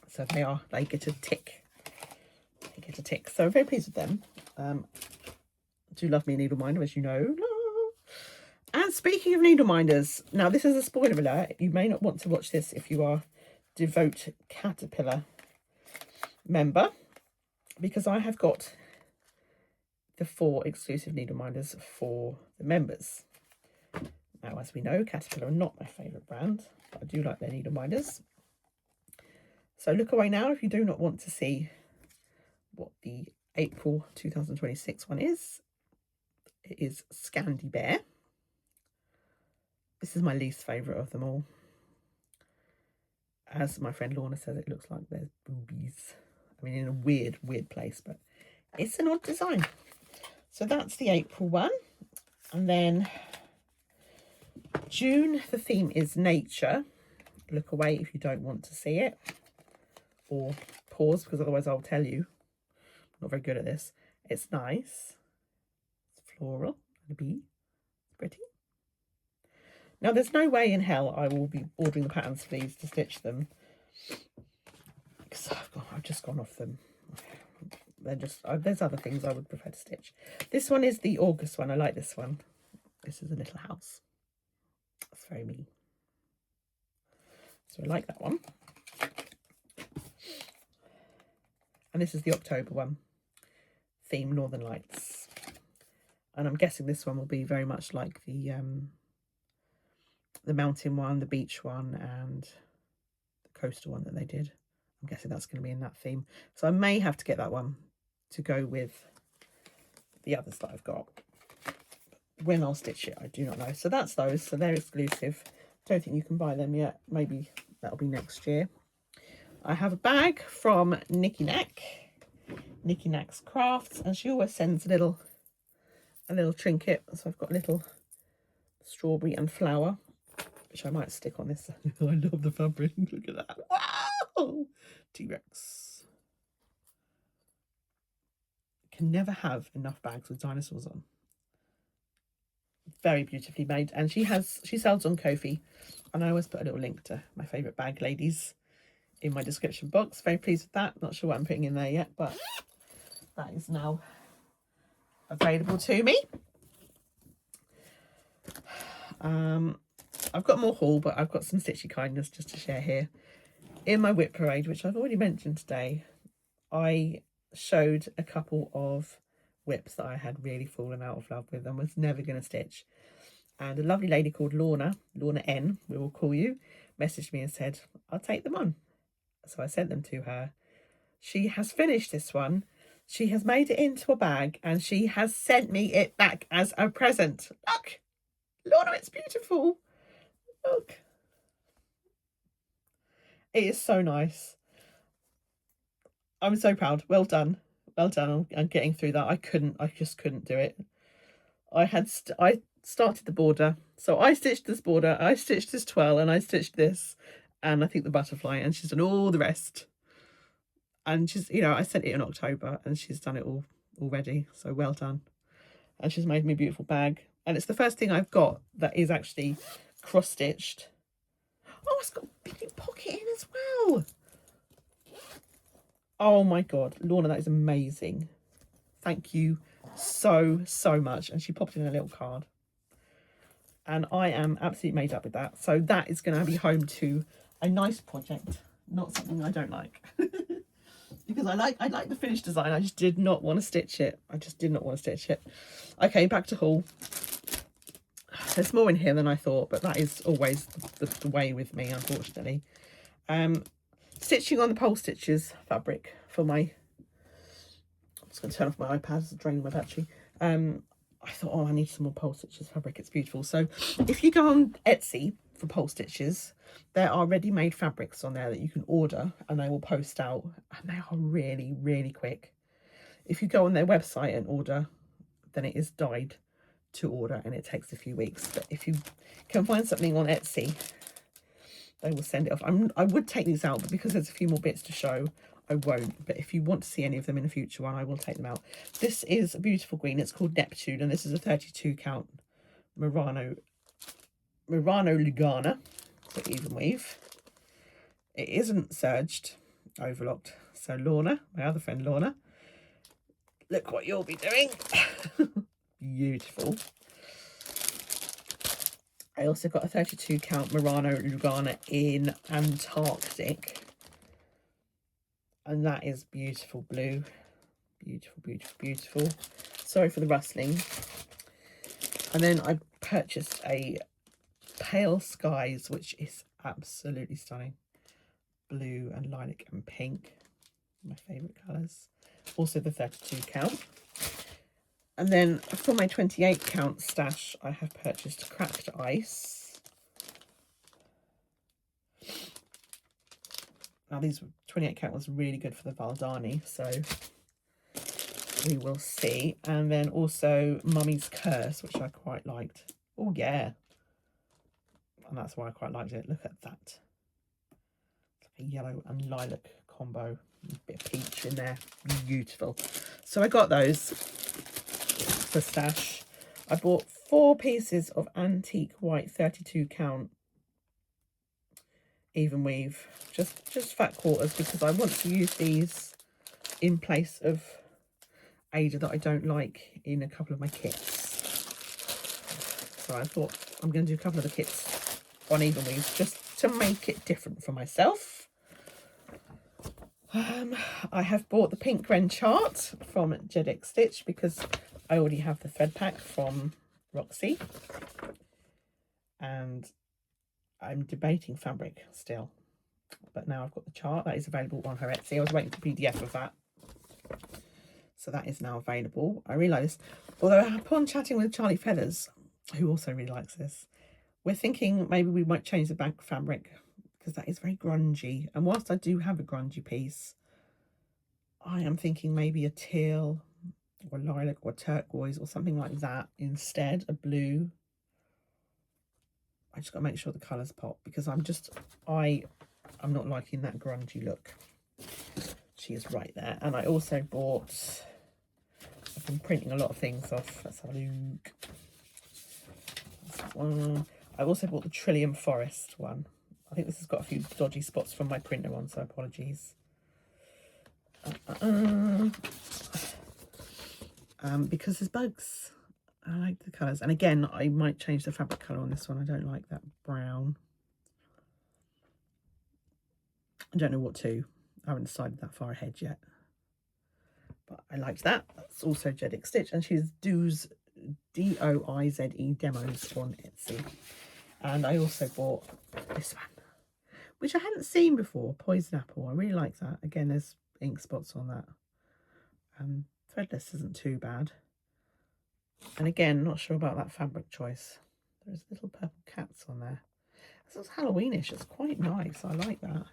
So they get a tick. They get a tick. So I'm very pleased with them. Do love me a needle minder, as you know. And speaking of needle minders, now this is a spoiler alert. You may not want to watch this if you are devout Caterpillar member, because I have got the 4 exclusive needle minders for the members. Now, as we know, Caterpillar are not my favourite brand, but I do like their needle minders. So look away now if you do not want to see what the April 2026 one is. It is Scandi Bear. This is my least favourite of them all. As my friend Lorna says, it looks like there's boobies. I mean, in a weird place, but it's an odd design. So that's the April one. And then June, the theme is nature. Look away if you don't want to see it. Or pause, because otherwise I'll tell you. I'm not very good at this. It's nice. It's floral and a bee. It's pretty. Now, there's no way in hell I will be ordering the pattern sleeves to stitch them, because I've just gone off them. They're just, there's other things I would prefer to stitch. This one is the August one. I like this one. This is a little house. It's very me. So I like that one. And this is the October one, theme Northern Lights. And I'm guessing this one will be very much like the mountain one, the beach one, and the coastal one that they did. I'm guessing that's going to be in that theme. So I may have to get that one to go with the others that I've got. When I'll stitch it, I do not know. So that's those. So they're exclusive. Don't think you can buy them yet. Maybe that'll be next year. I have a bag from Nikki Knack's Crafts, and she always sends a little trinket. So I've got a little strawberry and flower, which I might stick on this. I love the fabric. Look at that. Wow! T-Rex. Can never have enough bags with dinosaurs on. Very beautifully made, and she sells on Ko-fi, and I always put a little link to my favourite bag ladies in my description box. Very pleased with that. Not sure what I'm putting in there yet, but that is now available to me. I've got more haul, but I've got some stitchy kindness just to share here. In my whip parade, which I've already mentioned today, I showed a couple of whips that I had really fallen out of love with and was never going to stitch. And a lovely lady called Lorna N, we will call you, messaged me and said, I'll take them on. So I sent them to her. She has finished this one. She has made it into a bag and she has sent me it back as a present. Look, Lorna, it's beautiful. Look. It is so nice. I'm so proud. Well done. Well done on getting through that. I just couldn't do it. I started the border. So I stitched this border, I stitched this twirl, and I stitched this, and I think the butterfly, and she's done all the rest. And she's, you know, I sent it in October and she's done it all already. So well done. And she's made me a beautiful bag. And it's the first thing I've got that is actually cross-stitched. Oh, it's got a big pocket in as well. Oh my God, Lorna, that is amazing. Thank you so much. And she popped in a little card. And I am absolutely made up with that. So that is going to be home to a nice project, not something I don't like. Because I like the finished design. I just did not want to stitch it. Okay, back to haul. There's more in here than I thought, but that is always the way with me, unfortunately. Stitching on the pole stitches fabric for my... I'm just going to turn off my iPad, it's draining my battery. I thought, oh, I need some more pole stitches fabric. It's beautiful. So if you go on Etsy for pole stitches, there are ready-made fabrics on there that you can order and they will post out, and they are really quick. If you go on their website and order, then it is dyed to order and it takes a few weeks. But if you can find something on Etsy, they will send it off. I would take these out, but because there's a few more bits to show, I won't. But if you want to see any of them in a future one, I will take them out. This is a beautiful green. It's called Neptune, and this is a 32 count Murano Lugana, so even weave. It isn't serged, overlocked. So Lorna, my other friend Lorna, look what you'll be doing. Beautiful. I also got a 32 count Murano Lugana in Antarctic. And that is beautiful blue. Beautiful. Sorry for the rustling. And then I purchased a Pale Skies, which is absolutely stunning. Blue and lilac and pink. My favourite colours. Also the 32 count. And then for my 28 count stash, I have purchased Cracked Ice. Now these 28 count was really good for the Valdani, so we will see. And then also Mummy's Curse, which I quite liked. Oh yeah. And that's why I quite liked it. Look at that. It's like a yellow and lilac combo. A bit of peach in there. Beautiful. So I got those for stash. I bought 4 pieces of antique white 32 count even weave, just fat quarters, because I want to use these in place of Ada that I don't like in a couple of my kits. So I thought I'm going to do a couple of the kits on even weave just to make it different for myself, I have bought the pink wren chart from Jeddick Stitch because I already have the thread pack from Roxy, and I'm debating fabric still, but now I've got the chart that is available on her Etsy. I was waiting for PDF of that, so that is now available. I realised, although upon chatting with Charlie Feathers, who also really likes this, we're thinking maybe we might change the back fabric because that is very grungy, and whilst I do have a grungy piece, I am thinking maybe a teal or lilac or turquoise or something like that instead, a blue. I just got to make sure the colours pop because I'm not liking that grungy look. She is right there. And I also bought, I've been printing a lot of things off. Let's have a look. That's one. I also bought the Trillium Forest one. I think this has got a few dodgy spots from my printer on, so apologies. Because there's bugs. I like the colours. And again, I might change the fabric colour on this one. I don't like that brown. I don't know what to. I haven't decided that far ahead yet. But I liked that. That's also Jeddick Stitch. And she's Doize, D-O-I-Z-E demos on Etsy. And I also bought this one, which I hadn't seen before, Poison Apple. I really like that. Again, there's ink spots on that. Threadless isn't too bad. And again, not sure about that fabric choice. There's little purple cats on there. This is Halloweenish. It's quite nice. I like that.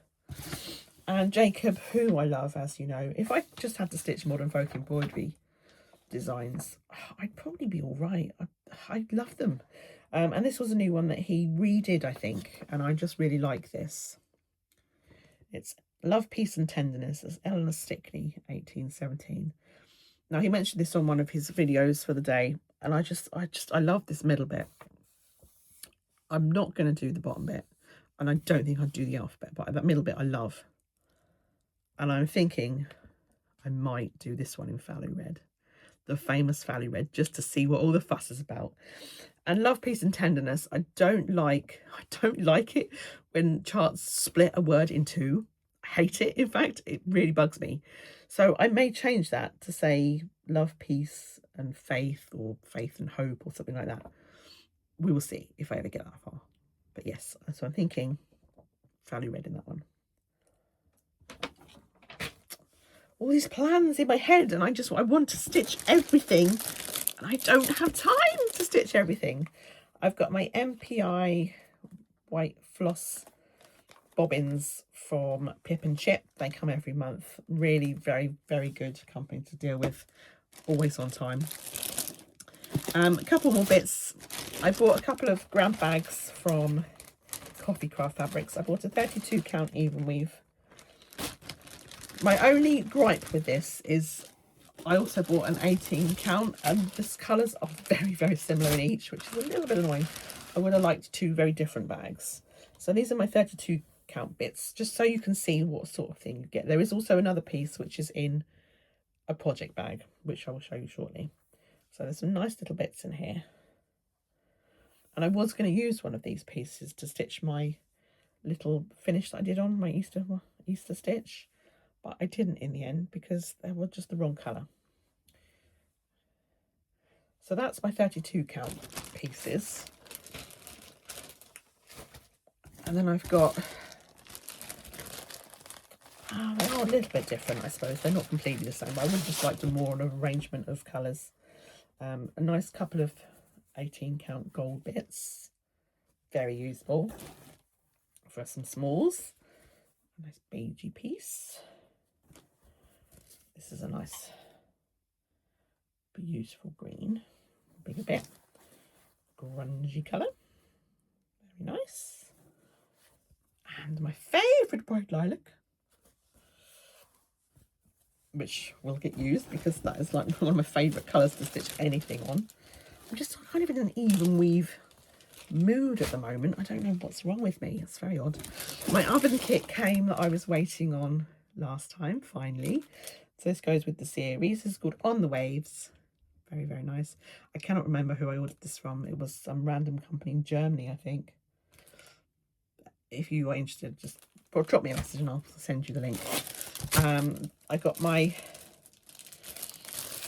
And Jacob, who I love, as you know. If I just had to stitch modern folk embroidery designs, I'd probably be all right. I love them. And this was a new one that he redid, I think. And I just really like this. It's Love, Peace and Tenderness. It's Eleanor Stickney, 1817. Now, he mentioned this on one of his videos for the day, and I love this middle bit. I'm not going to do the bottom bit, and I don't think I'd do the alphabet, but that middle bit I love. And I'm thinking I might do this one in Fallow Red, the famous Fallow Red, just to see what all the fuss is about. And Love, Peace and Tenderness, I don't like it when charts split a word in two. I hate it. In fact, it really bugs me. So I may change that to say love, peace and faith, or faith and hope, or something like that. We will see if I ever get that far. But yes, so I'm thinking Fallow Red in that one. All these plans in my head, and I want to stitch everything, and I don't have time to stitch everything. I've got my MPI white floss bobbins from Pip and Chip. They come every month. Really very, very good company to deal with. Always on time. A couple more bits. I bought a couple of grab bags from Coffee Craft Fabrics. I bought a 32 count even weave. My only gripe with this is I also bought an 18 count, and the colours are very, very similar in each, which is a little bit annoying. I would have liked two very different bags. So these are my 32 count bits, just so you can see what sort of thing you get. There is also another piece which is in a project bag, which I will show you shortly. So there's some nice little bits in here. And I was going to use one of these pieces to stitch my little finish that I did on my Easter stitch, but I didn't in the end because they were just the wrong colour. So that's my 32 count pieces. And then I've got, they are a little bit different, I suppose. They're not completely the same, but I would just like them more on an arrangement of colours. A nice couple of 18 count gold bits. Very useful for some smalls. A nice beigey piece. This is a nice, beautiful green. Bigger bit. Grungy colour. Very nice. And my favourite bright lilac, which will get used because that is like one of my favourite colours to stitch anything on. I'm just kind of in an even weave mood at the moment. I don't know what's wrong with me. It's very odd. My oven kit came that I was waiting on last time, finally. So this goes with the series. This is called On the Waves. Very, very nice. I cannot remember who I ordered this from. It was some random company in Germany, I think. if you are interested, just drop me a message and I'll send you the link. I got my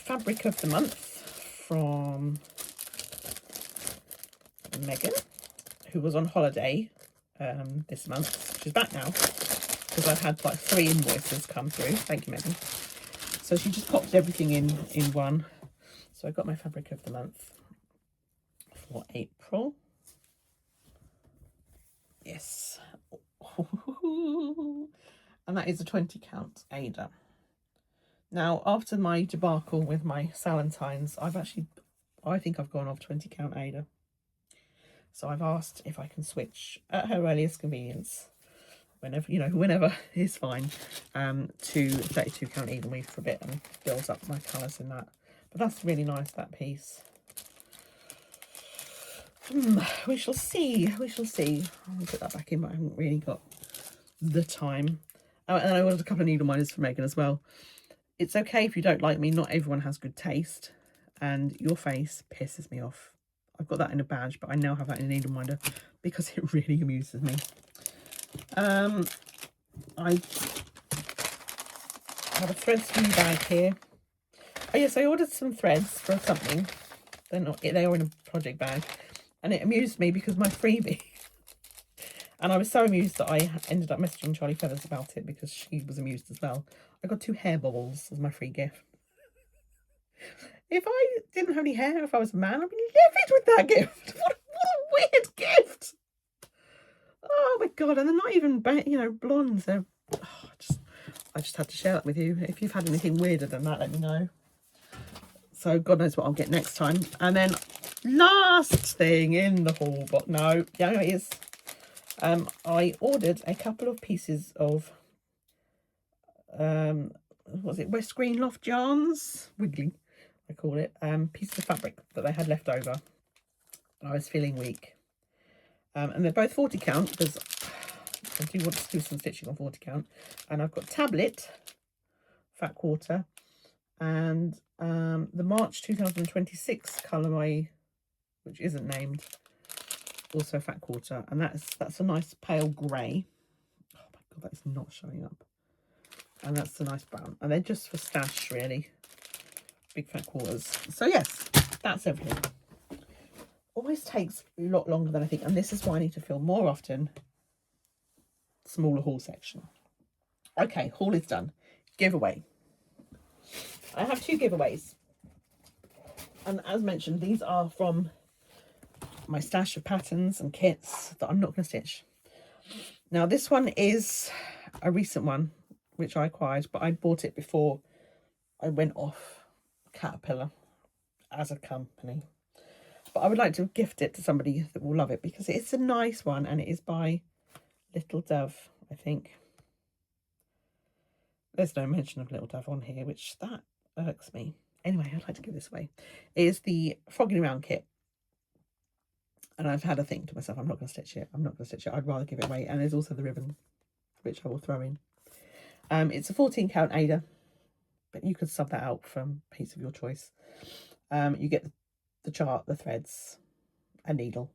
fabric of the month from Megan, who was on holiday this month. She's back now because I've had like 3 invoices come through. Thank you, Megan. So she just popped everything in one. So I got my fabric of the month for April. Yes. And that is a 20 count Ada. Now, after my debacle with my Salentines, I think I've gone off 20 count Ada. So I've asked if I can switch at her earliest convenience, whenever is fine, to 32 count even weave for a bit and builds up my colours in that. But that's really nice, that piece. We shall see. We shall see. I'll put that back in, but I haven't really got the time. Oh, and I ordered a couple of needle minders for Megan as well. It's okay if you don't like me. Not everyone has good taste, and your face pisses me off. I've got that in a badge, but I now have that in a needle minder because it really amuses me. I have a threads for you bag here. Oh yes, I ordered some threads for something. They are in a project bag, and it amused me because my freebie. And I was so amused that I ended up messaging Charlie Feathers about it because she was amused as well. I got 2 hair bobbles as my free gift. If I didn't have any hair, if I was a man, I'd be livid with that gift. What a weird gift. Oh my God. And they're not even, blondes. They're, I just had to share that with you. If you've had anything weirder than that, let me know. So God knows what I'll get next time. And then last thing in the haul, but no, yeah, it is. I ordered a couple of pieces of, was it West Green Loft yarns? Wiggly, I call it. Pieces of fabric that they had left over. And I was feeling weak. And they're both 40 count because I do want to do some stitching on 40 count. And I've got Tablet, fat quarter, and the March 2026 colourway, which isn't named, also fat quarter, and that's a nice pale grey. Oh my God, that is not showing up. And that's a nice brown, and they're just for stash really, big fat quarters. So yes, that's everything. Always takes a lot longer than I think, and this is why I need to film more often. Smaller haul section. Okay, haul is done. Giveaway. I have 2 giveaways, and as mentioned, these are from my stash of patterns and kits that I'm not going to stitch. Now this one is a recent one which I acquired, but I bought it before I went off Caterpillar as a company. But I would like to gift it to somebody that will love it because it's a nice one, and it is by Little Dove, I think. There's no mention of Little Dove on here, which that irks me. Anyway, I'd like to give this away. It is the Frogging Around kit. And I've had a think to myself, I'm not going to stitch it. I'm not going to stitch it. I'd rather give it away. And there's also the ribbon, which I will throw in. It's a 14 count Ada, but you could sub that out from a piece of your choice. You get the chart, the threads, a needle,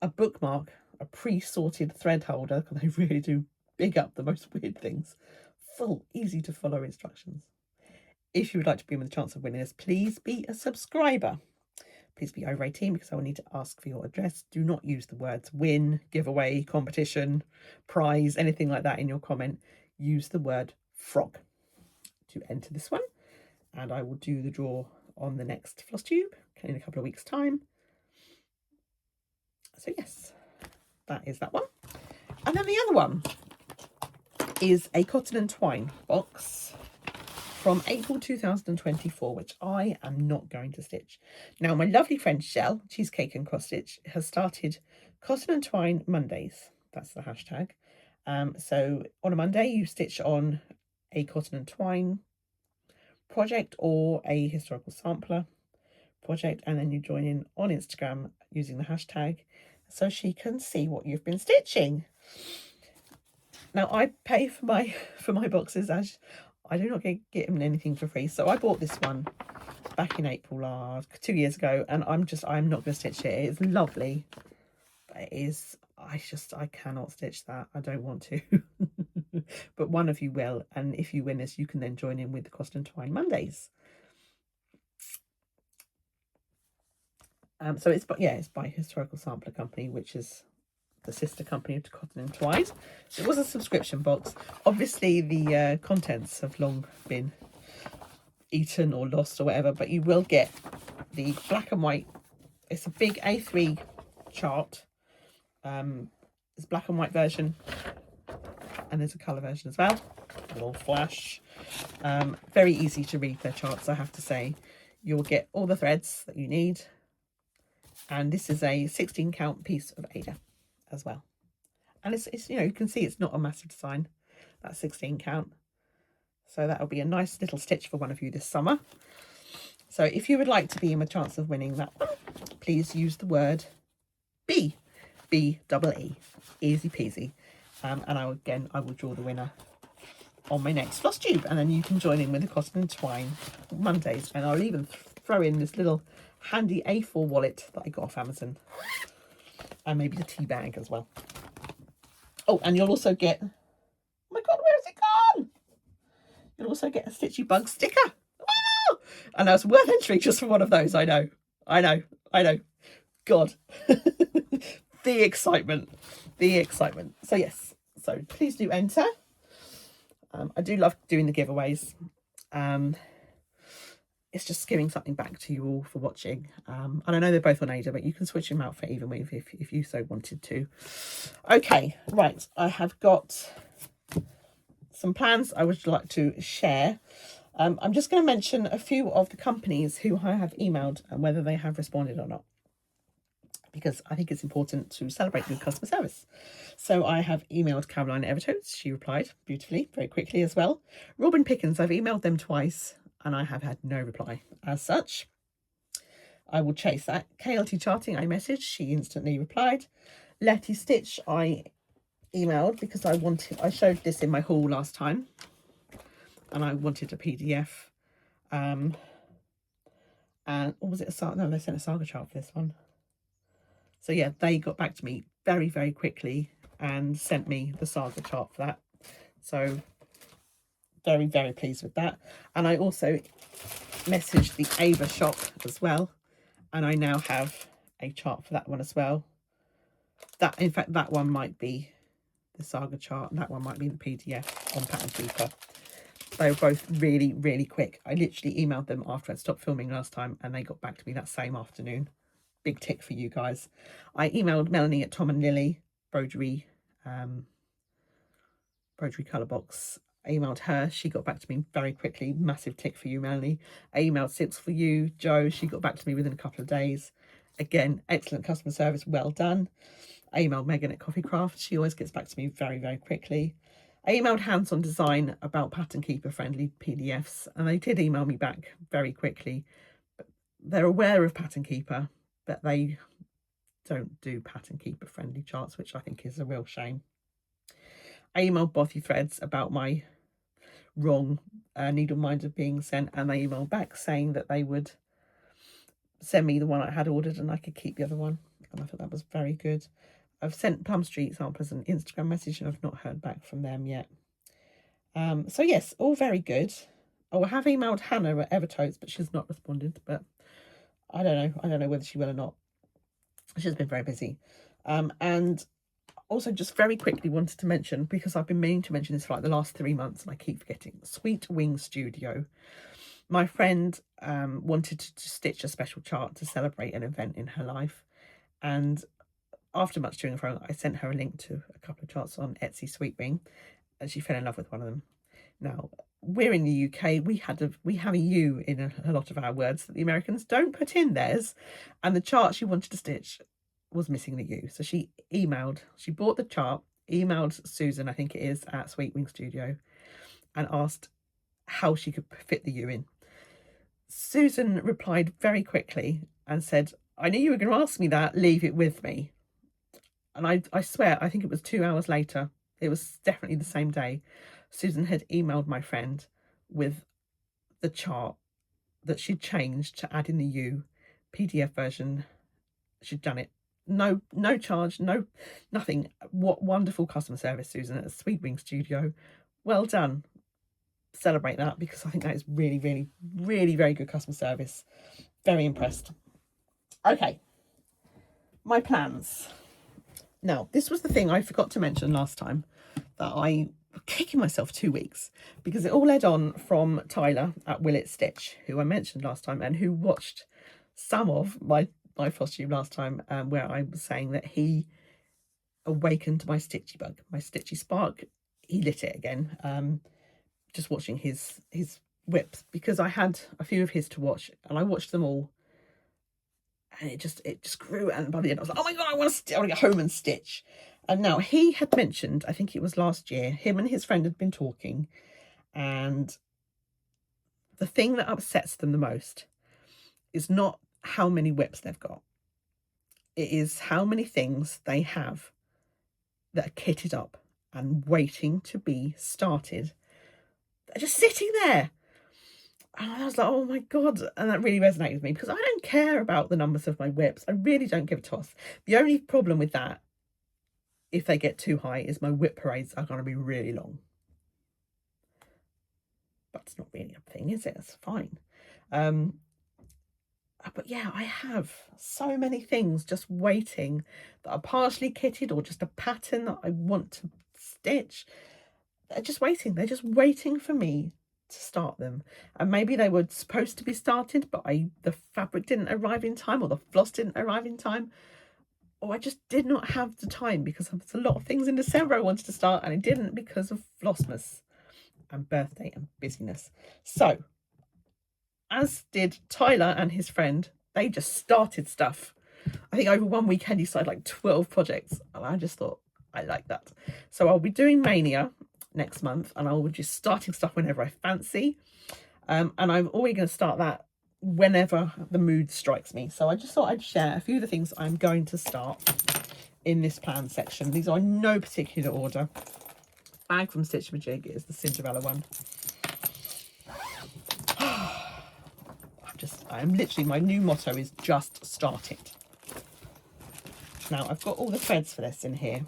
a bookmark, a pre-sorted thread holder, because they really do big up the most weird things. Full, easy to follow instructions. If you would like to be with a chance of winning this, please be a subscriber. Please be over 18 because I will need to ask for your address. Do not use the words win, giveaway, competition, prize, anything like that in your comment. Use the word frog to enter this one. And I will do the draw on the next Flosstube in a couple of weeks' time. So yes, that is that one. And then the other one is a cotton and twine box from April 2024, which I am not going to stitch. Now, my lovely friend Shell, Cheesecake and Cross Stitch, has started Cotton and Twine Mondays. That's the hashtag. So on a Monday, you stitch on a cotton and twine project or a historical sampler project, and then you join in on Instagram using the hashtag so she can see what you've been stitching. Now, I pay for my boxes as I do not get them anything for free. So I bought this one back in April 2 years ago, and I'm not going to stitch it. It's lovely, but it is, I cannot stitch that. I don't want to. But one of you will, and if you win this, you can then join in with the Cotton and Twine Mondays. So it's by Historical Sampler Company, which is the sister company to Cotton and Twine. So it was a subscription box. Obviously, the contents have long been eaten or lost or whatever, but you will get the black and white. It's a big A3 chart. There's a black and white version, and there's a colour version as well. A little flash. Very easy to read their charts, I have to say. You'll get all the threads that you need. And this is a 16 count piece of Ada as well. And it's you know, you can see it's not a massive design, that 16 count. So that'll be a nice little stitch for one of you this summer. So if you would like to be in with chance of winning that one, please use the word B, B-double-E, easy peasy. And I will draw the winner on my next Flosstube, and then you can join in with the Cotton and Twine Mondays. And I'll even throw in this little handy A4 wallet that I got off Amazon, and maybe a tea bag as well. Oh, and you'll also get, oh my god, where has it gone? You'll also get a Stitchy Bug sticker. Oh! And that's worth entering just for one of those. I know. God. The excitement. So yes, so please do enter. I do love doing the giveaways. It's just giving something back to you all for watching. And I know they're both on Ada, but you can switch them out for even with if you so wanted to. Okay, right. I have got some plans I would like to share. I'm just going to mention a few of the companies who I have emailed and whether they have responded or not, because I think it's important to celebrate good customer service. So I have emailed Caroline Evertotes. She replied beautifully, very quickly as well. Robin Pickens, I've emailed them twice and I have had no reply as such. I will chase that. KLT Charting, I messaged. She instantly replied. Letty Stitch, I emailed because I showed this in my haul last time and I wanted a PDF. And or was it a saga? No, they sent a saga chart for this one. So yeah, they got back to me very, very quickly and sent me the saga chart for that. So very, very pleased with that. And I also messaged the Fave shop as well. And I now have a chart for that one as well. In fact, that one might be the saga chart. And that one might be the PDF on Pattern Keeper. They were both really, really quick. I literally emailed them after I'd stopped filming last time and they got back to me that same afternoon. Big tick for you guys. I emailed Melanie at Tom and Lily Embroidery Colour Box. I emailed her. She got back to me very quickly. Massive tick for you, Melanie. I emailed Sips for you, Jo. She got back to me within a couple of days. Again, excellent customer service. Well done. I emailed Megan at Coffee Craft. She always gets back to me very, very quickly. I emailed Hands on Design about Pattern Keeper friendly PDFs, and they did email me back very quickly. But they're aware of Pattern Keeper, but they don't do Pattern Keeper friendly charts, which I think is a real shame. I emailed Bothy Threads about my wrong needle minder being sent, and they emailed back saying that they would send me the one I had ordered and I could keep the other one, and I thought that was very good. I've sent Plum Street samplers an Instagram message and I've not heard back from them yet. So yes, all very good. Oh, I have emailed Hannah at Evertotes, but she's not responded, but I don't know whether she will or not. She's been very busy. And also just very quickly wanted to mention, because I've been meaning to mention this for like the last 3 months and I keep forgetting, Sweet Wing Studio. My friend wanted to stitch a special chart to celebrate an event in her life, and after much to and fro, I sent her a link to a couple of charts on Etsy Sweet Wing, and she fell in love with one of them. Now, we're in the UK. We have a U in a lot of our words that the Americans don't put in theirs, and the chart she wanted to stitch was missing the U. So she bought the chart, emailed Susan, I think it is, at Sweet Wing Studio, and asked how she could fit the U in. Susan replied very quickly and said, I knew you were going to ask me that, leave it with me. And I swear, I think it was 2 hours later, it was definitely the same day, Susan had emailed my friend with the chart that she'd changed to add in the U, PDF version. She'd done it no charge, no nothing. What wonderful customer service, Susan, at Sweet Wing Studio. Well done. Celebrate that, because I think that is really, really, really very good customer service. Very impressed. Okay, my plans. Now, this was the thing I forgot to mention last time, that I was kicking myself 2 weeks, because it all led on from Tyler at Will It Stitch, who I mentioned last time and who watched some of my Flosstube last time, where I was saying that he awakened my stitchy bug, my stitchy spark. He lit it again, just watching his whips, because I had a few of his to watch and I watched them all, and it just grew, and by the end I was like, oh my god, I want to get home and stitch. And now, he had mentioned, I think it was last year, him and his friend had been talking, and the thing that upsets them the most is not how many whips they've got. It is how many things they have that are kitted up and waiting to be started. They're just sitting there. And I was like, oh my god. And that really resonated with me, because I don't care about the numbers of my whips. I really don't give a toss. The only problem with that, if they get too high, is my whip parades are going to be really long. But it's not really a thing, is it? It's fine. But yeah, I have so many things just waiting that are partially kitted, or just a pattern that I want to stitch. They're just waiting. They're just waiting for me to start them. And maybe they were supposed to be started, but the fabric didn't arrive in time, or the floss didn't arrive in time, or I just did not have the time, because there's a lot of things in December I wanted to start, and I didn't because of Flossmas and birthday and busyness. So, as did Tyler and his friend, they just started stuff. I think over one weekend he started like 12 projects, and I just thought, I like that. So I'll be doing Mania next month, and I'll be just starting stuff whenever I fancy. And I'm always going to start that whenever the mood strikes me. So I just thought I'd share a few of the things I'm going to start in this plan section. These are in no particular order. Bag from Stitch Majig is the Cinderella one. I'm literally, my new motto is just start it. Now, I've got all the threads for this in here,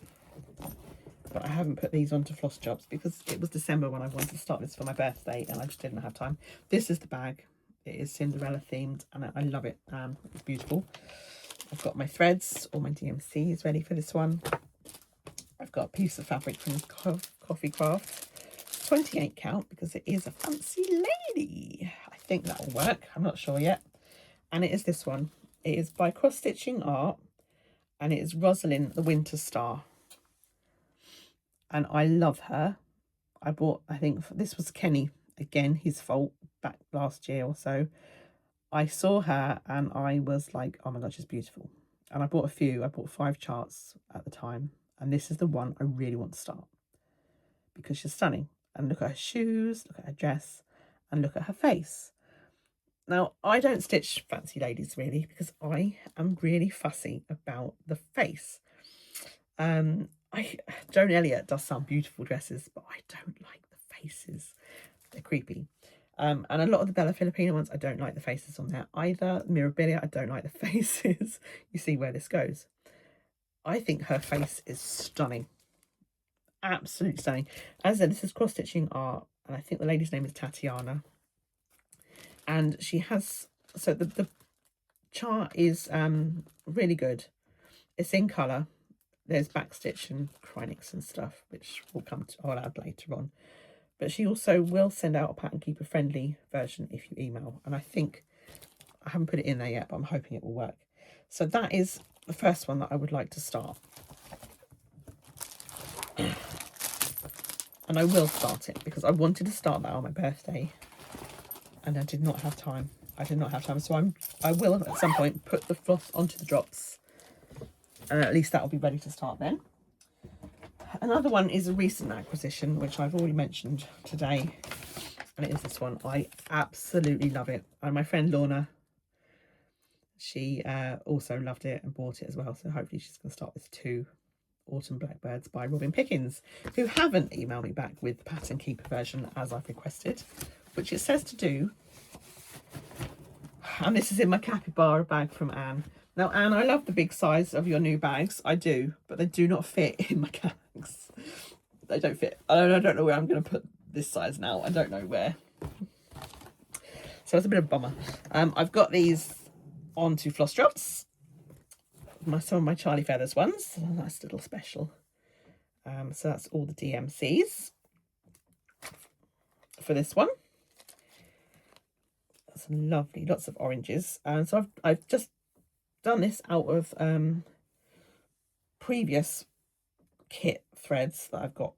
but I haven't put these onto Flosstube because it was December when I wanted to start this for my birthday, and I just didn't have time. This is the bag. It is Cinderella themed, and I love it. It's beautiful. I've got my threads, all my DMCs ready for this one. I've got a piece of fabric from Coffee Craft, 28 count, because it is a fancy lady. I think that will work. I'm not sure yet. And it is this one. It is by Cross Stitching Art, and it is Rosalind the Winter Star. And I love her. I bought, I think this was Kenny, again, his fault, back last year or so. I saw her and I was like, oh my god, she's beautiful. And I bought a few. I bought 5 charts at the time, and this is the one I really want to start, because she's stunning. And look at her shoes, look at her dress, and look at her face. Now, I don't stitch fancy ladies really, because I am really fussy about the face. Joan Elliott does some beautiful dresses, but I don't like the faces. They're creepy. And a lot of the Bella Filipina ones, I don't like the faces on there either. Mirabilia, I don't like the faces. You see where this goes. I think her face is stunning. Absolutely stunning. As I said, this is Cross Stitching Art, and I think the lady's name is Tatiana. And she has, so the chart is really good. It's in colour. There's backstitch and Krynics and stuff, which will come to, I'll add later on. But she also will send out a Pattern Keeper friendly version if you email. And I think, I haven't put it in there yet, but I'm hoping it will work. So that is the first one that I would like to start. And I will start it, because I wanted to start that on my birthday, and I did not have time. So I will at some point put the floss onto the drops, and at least that will be ready to start then. Another one is a recent acquisition, which I've already mentioned today, and it is this one. I absolutely love it. And my friend Lorna, she also loved it and bought it as well. So hopefully she's going to start with 2 Autumn Blackbirds by Robin Pickens, who haven't emailed me back with the Pattern Keeper version as I've requested, which it says to do. And this is in my capybara bag from Anne. Now, Anne, I love the big size of your new bags. I do, but they do not fit in my bags. They don't fit. I don't know where I'm going to put this size now. I don't know where. So it's a bit of a bummer. I've got these onto Flosstube. Some of my Charlie Feathers ones. A nice little special. So that's all the DMCs for this one. That's lovely, lots of oranges. And so I've just done this out of previous kit threads that I've got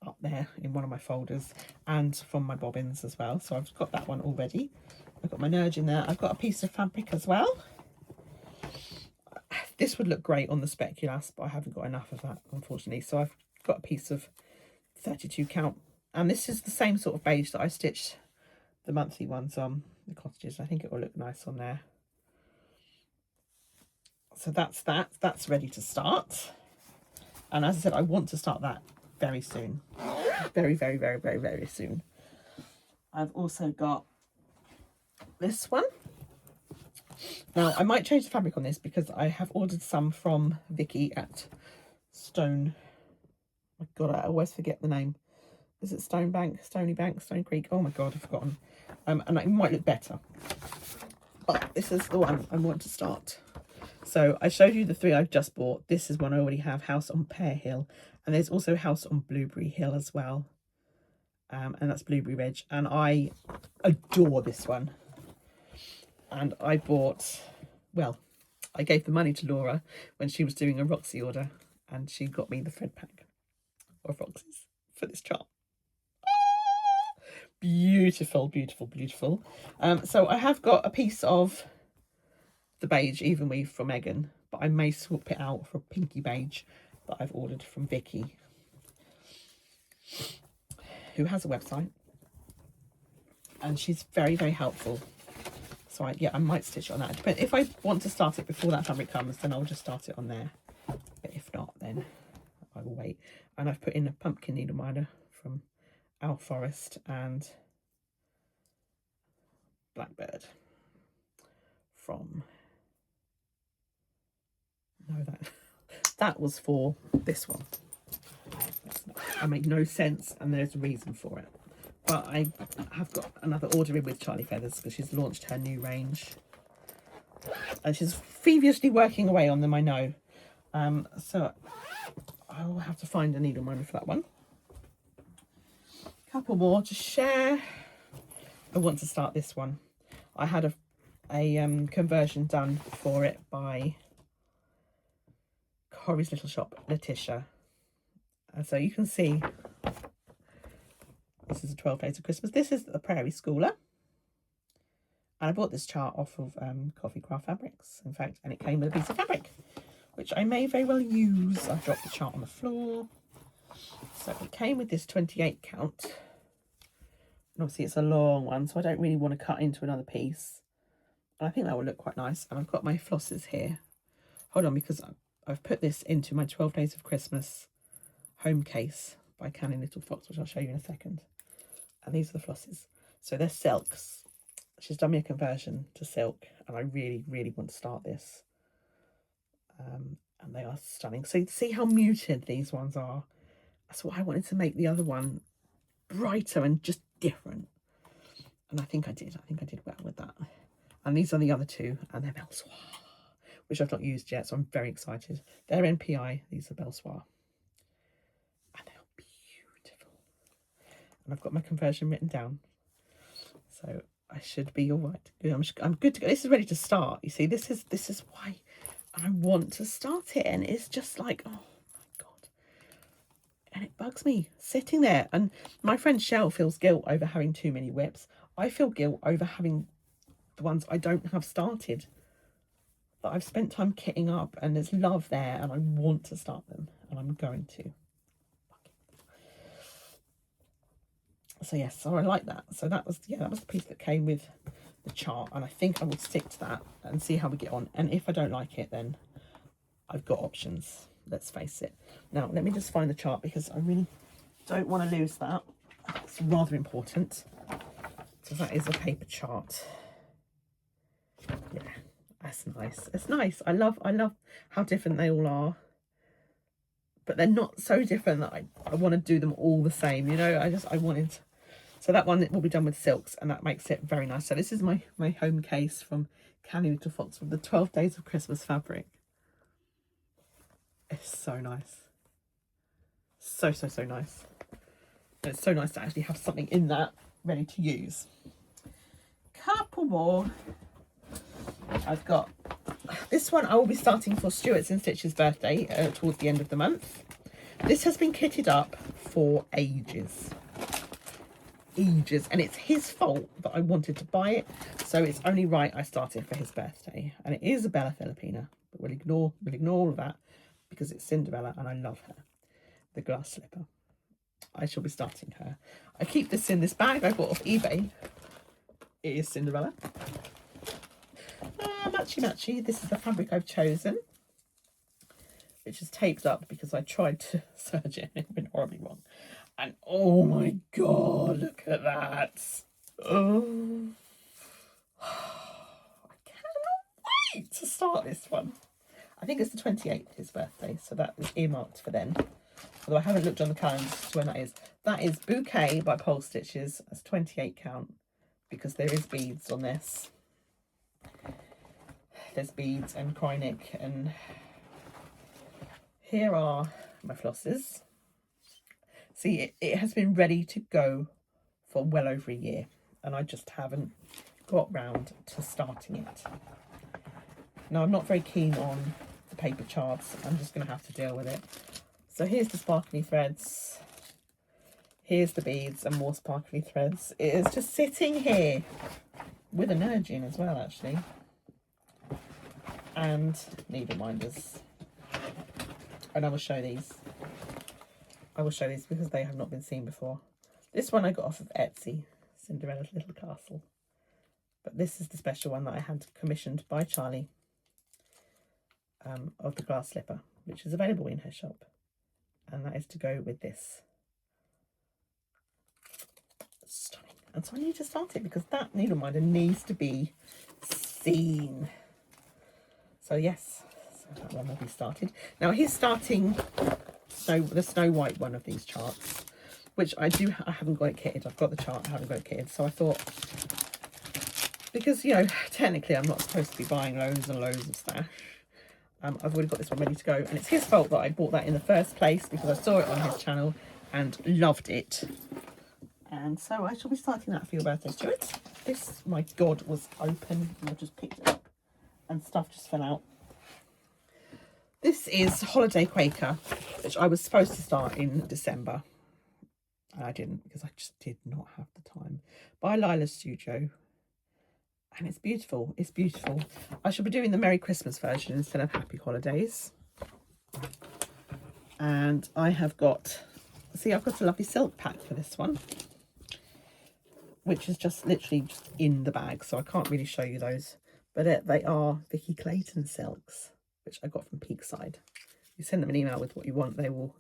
up there in one of my folders, and from my bobbins as well. So I've got that one already. I've got my nurge in there. I've got a piece of fabric as well. This would look great on the speculoos, but I haven't got enough of that, unfortunately. So I've got a piece of 32 count, and this is the same sort of beige that I stitched the monthly ones on the cottages. I think it will look nice on there. So that's ready to start. And as I said, I want to start that very soon. Very, very, very, very, very soon. I've also got this one. Now, I might change the fabric on this because I have ordered some from Vicky at Stone. Oh my God, I always forget the name. Is it Stony Bank, Stone Creek? Oh my God, I've forgotten. And it might look better. But this is the one I want to start. So I showed you the 3 I've just bought. This is one I already have, House on Pear Hill. And there's also House on Blueberry Hill as well. And that's Blueberry Ridge. And I adore this one. And I bought, well, I gave the money to Laura when she was doing a Roxy order. And she got me the thread pack of Roxy's for this chart. Beautiful, beautiful, beautiful. So I have got a piece of the beige even weave from Megan, but I may swap it out for a pinky beige that I've ordered from Vicky, who has a website, and she's very, very helpful. So I might stitch it on that. But if I want to start it before that fabric comes, then I'll just start it on there. But if not, then I will wait. And I've put in a pumpkin needle miner from Our Forest and Blackbird from, no, that was for this one. I make no sense, and there's a reason for it. But I have got another order in with Charlie Feathers because she's launched her new range. And she's feverishly working away on them, I know. So I'll have to find a needle miner for that one. Couple more to share. I want to start this one. I had a conversion done for it by Korryslittleshop, Letitia. And so you can see this is a 12 Days of Christmas. This is the Prairie Schooler. And I bought this chart off of Coffee Craft Fabrics, in fact, and it came with a piece of fabric, which I may very well use. I dropped the chart on the floor. So it came with this 28 count. And obviously it's a long one, so I don't really want to cut into another piece. And I think that will look quite nice. And I've got my flosses here. Hold on, because I've put this into my 12 Days of Christmas home case by Canning Little Fox, which I'll show you in a second. And these are the flosses. So they're silks. She's done me a conversion to silk, and I really, really want to start this. And they are stunning. So you see how muted these ones are. That's what I wanted to make the other one brighter and just different. And I think I did. I think I did well with that. And these are the other two, and they're Belle Soir, which I've not used yet, so I'm very excited. They're NPI. These are Belle Soir. And they're beautiful. And I've got my conversion written down. So I should be all right. I'm good to go. This is ready to start. You see, this is why I want to start it. And it's just like, oh my God. And it bugs me sitting there. And my friend Shell feels guilt over having too many whips. I feel guilt over having the ones I don't have started. But I've spent time kitting up, and there's love there, and I want to start them, and I'm going to. So yes, so I like that. So that was the piece that came with the chart, and I think I will stick to that and see how we get on. And if I don't like it, then I've got options, let's face it. Now let me just find the chart, because I really don't want to lose that. It's rather important. So that is a paper chart. Yeah, That's nice. It's nice. I love how different they all are. But they're not so different that I want to do them all the same, you know. I wanted. So that one will be done with silks, and that makes it very nice. So this is my home case from Canny Little Fox with the 12 Days of Christmas fabric. It's so nice. So nice. And it's so nice to actually have something in that ready to use. Couple more. I've got this one. I will be starting for Stuart's and Stitch's birthday towards the end of the month. This has been kitted up for ages, and it's his fault that I wanted to buy it, so it's only right I started for his birthday. And it is a Bella Filipina, but we'll ignore all of that because it's Cinderella and I love her. The glass slipper. I shall be starting her. I keep this in this bag I bought off eBay. It is Cinderella. Matchy. This is the fabric I've chosen, which is taped up because I tried to serge it and it went horribly wrong. And oh my god, look at that. Oh, I cannot wait to start this one. I think it's the 28th, his birthday, so that is earmarked for then. Although I haven't looked on the calendar to when that is. That is Bouquet by Pole Stitches. That's 28 count because there is beads on this. There's beads and Krynic, and here are my flosses. See, it has been ready to go for well over a year, and I just haven't got round to starting it. Now, I'm not very keen on the paper charts. I'm just going to have to deal with it. So here's the sparkly threads. Here's the beads and more sparkly threads. It is just sitting here with an urge in as well, actually. And needle minders. And I will show these. I will show these because they have not been seen before. This one I got off of Etsy, Cinderella's Little Castle. But this is the special one that I had commissioned by Charlie of the glass slipper, which is available in her shop. And that is to go with this. Stunning. And so I need to start it because that needle minder needs to be seen. So yes, so that one will be started. Now he's starting the Snow White one of these charts, which I haven't got it kitted. I've got the chart, I haven't got it kitted. So I thought, because, you know, technically I'm not supposed to be buying loads and loads of stash. I've already got this one ready to go, and it's his fault that I bought that in the first place because I saw it on his channel and loved it. And so I shall be starting that for your birthday, Stuart. This, my God, was open, and I just picked it up and stuff just fell out. This is Holiday Quaker, which I was supposed to start in December. And I didn't because I just did not have the time. By Lila Studio. And it's beautiful. It's beautiful. I shall be doing the Merry Christmas version instead of Happy Holidays. And I have got, see, I've got a lovely silk pack for this one, which is just literally just in the bag. So I can't really show you those. But they are Vicky Clayton silks, which I got from Peakside. You send them an email with what you want, they will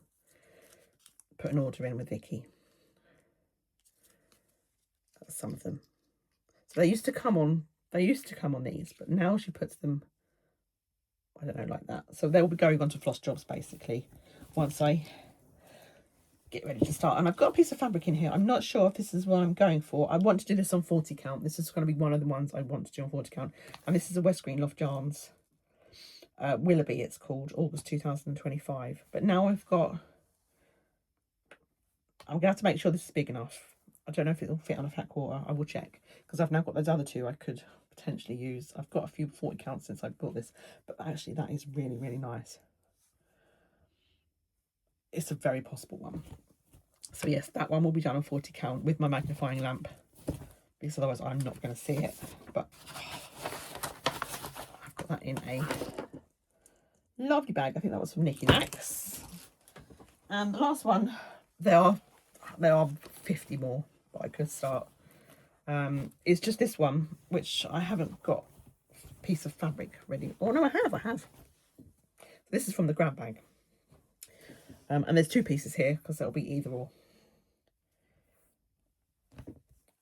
put an order in with Vicky. That's some of them. So they used to come on these, but now she puts them, I don't know, like that. So they'll be going on to Floss Jobs basically once I get ready to start. And I've got a piece of fabric in here. I'm not sure if this is what I'm going for. I want to do this on 40 count. This is going to be one of the ones I want to do on 40 count. And this is a West Green Loft Yarns Willoughby, it's called, August 2025. But now I'm going to have to make sure this is big enough. I don't know if it'll fit on a fat quarter. I will check because I've now got those other two I could potentially use. I've got a few 40 counts since I bought this, but actually that is really, really nice. It's a very possible one. So yes, that one will be done on 40 count with my magnifying lamp because otherwise I'm not going to see it. But I've got that in a lovely bag. I think that was from Nikki Nax. And the last one, there are 50 more that I could start. It's just this one, which I haven't got a piece of fabric ready. Oh no, I have. This is from the grab bag. And there's two pieces here because that'll be either or.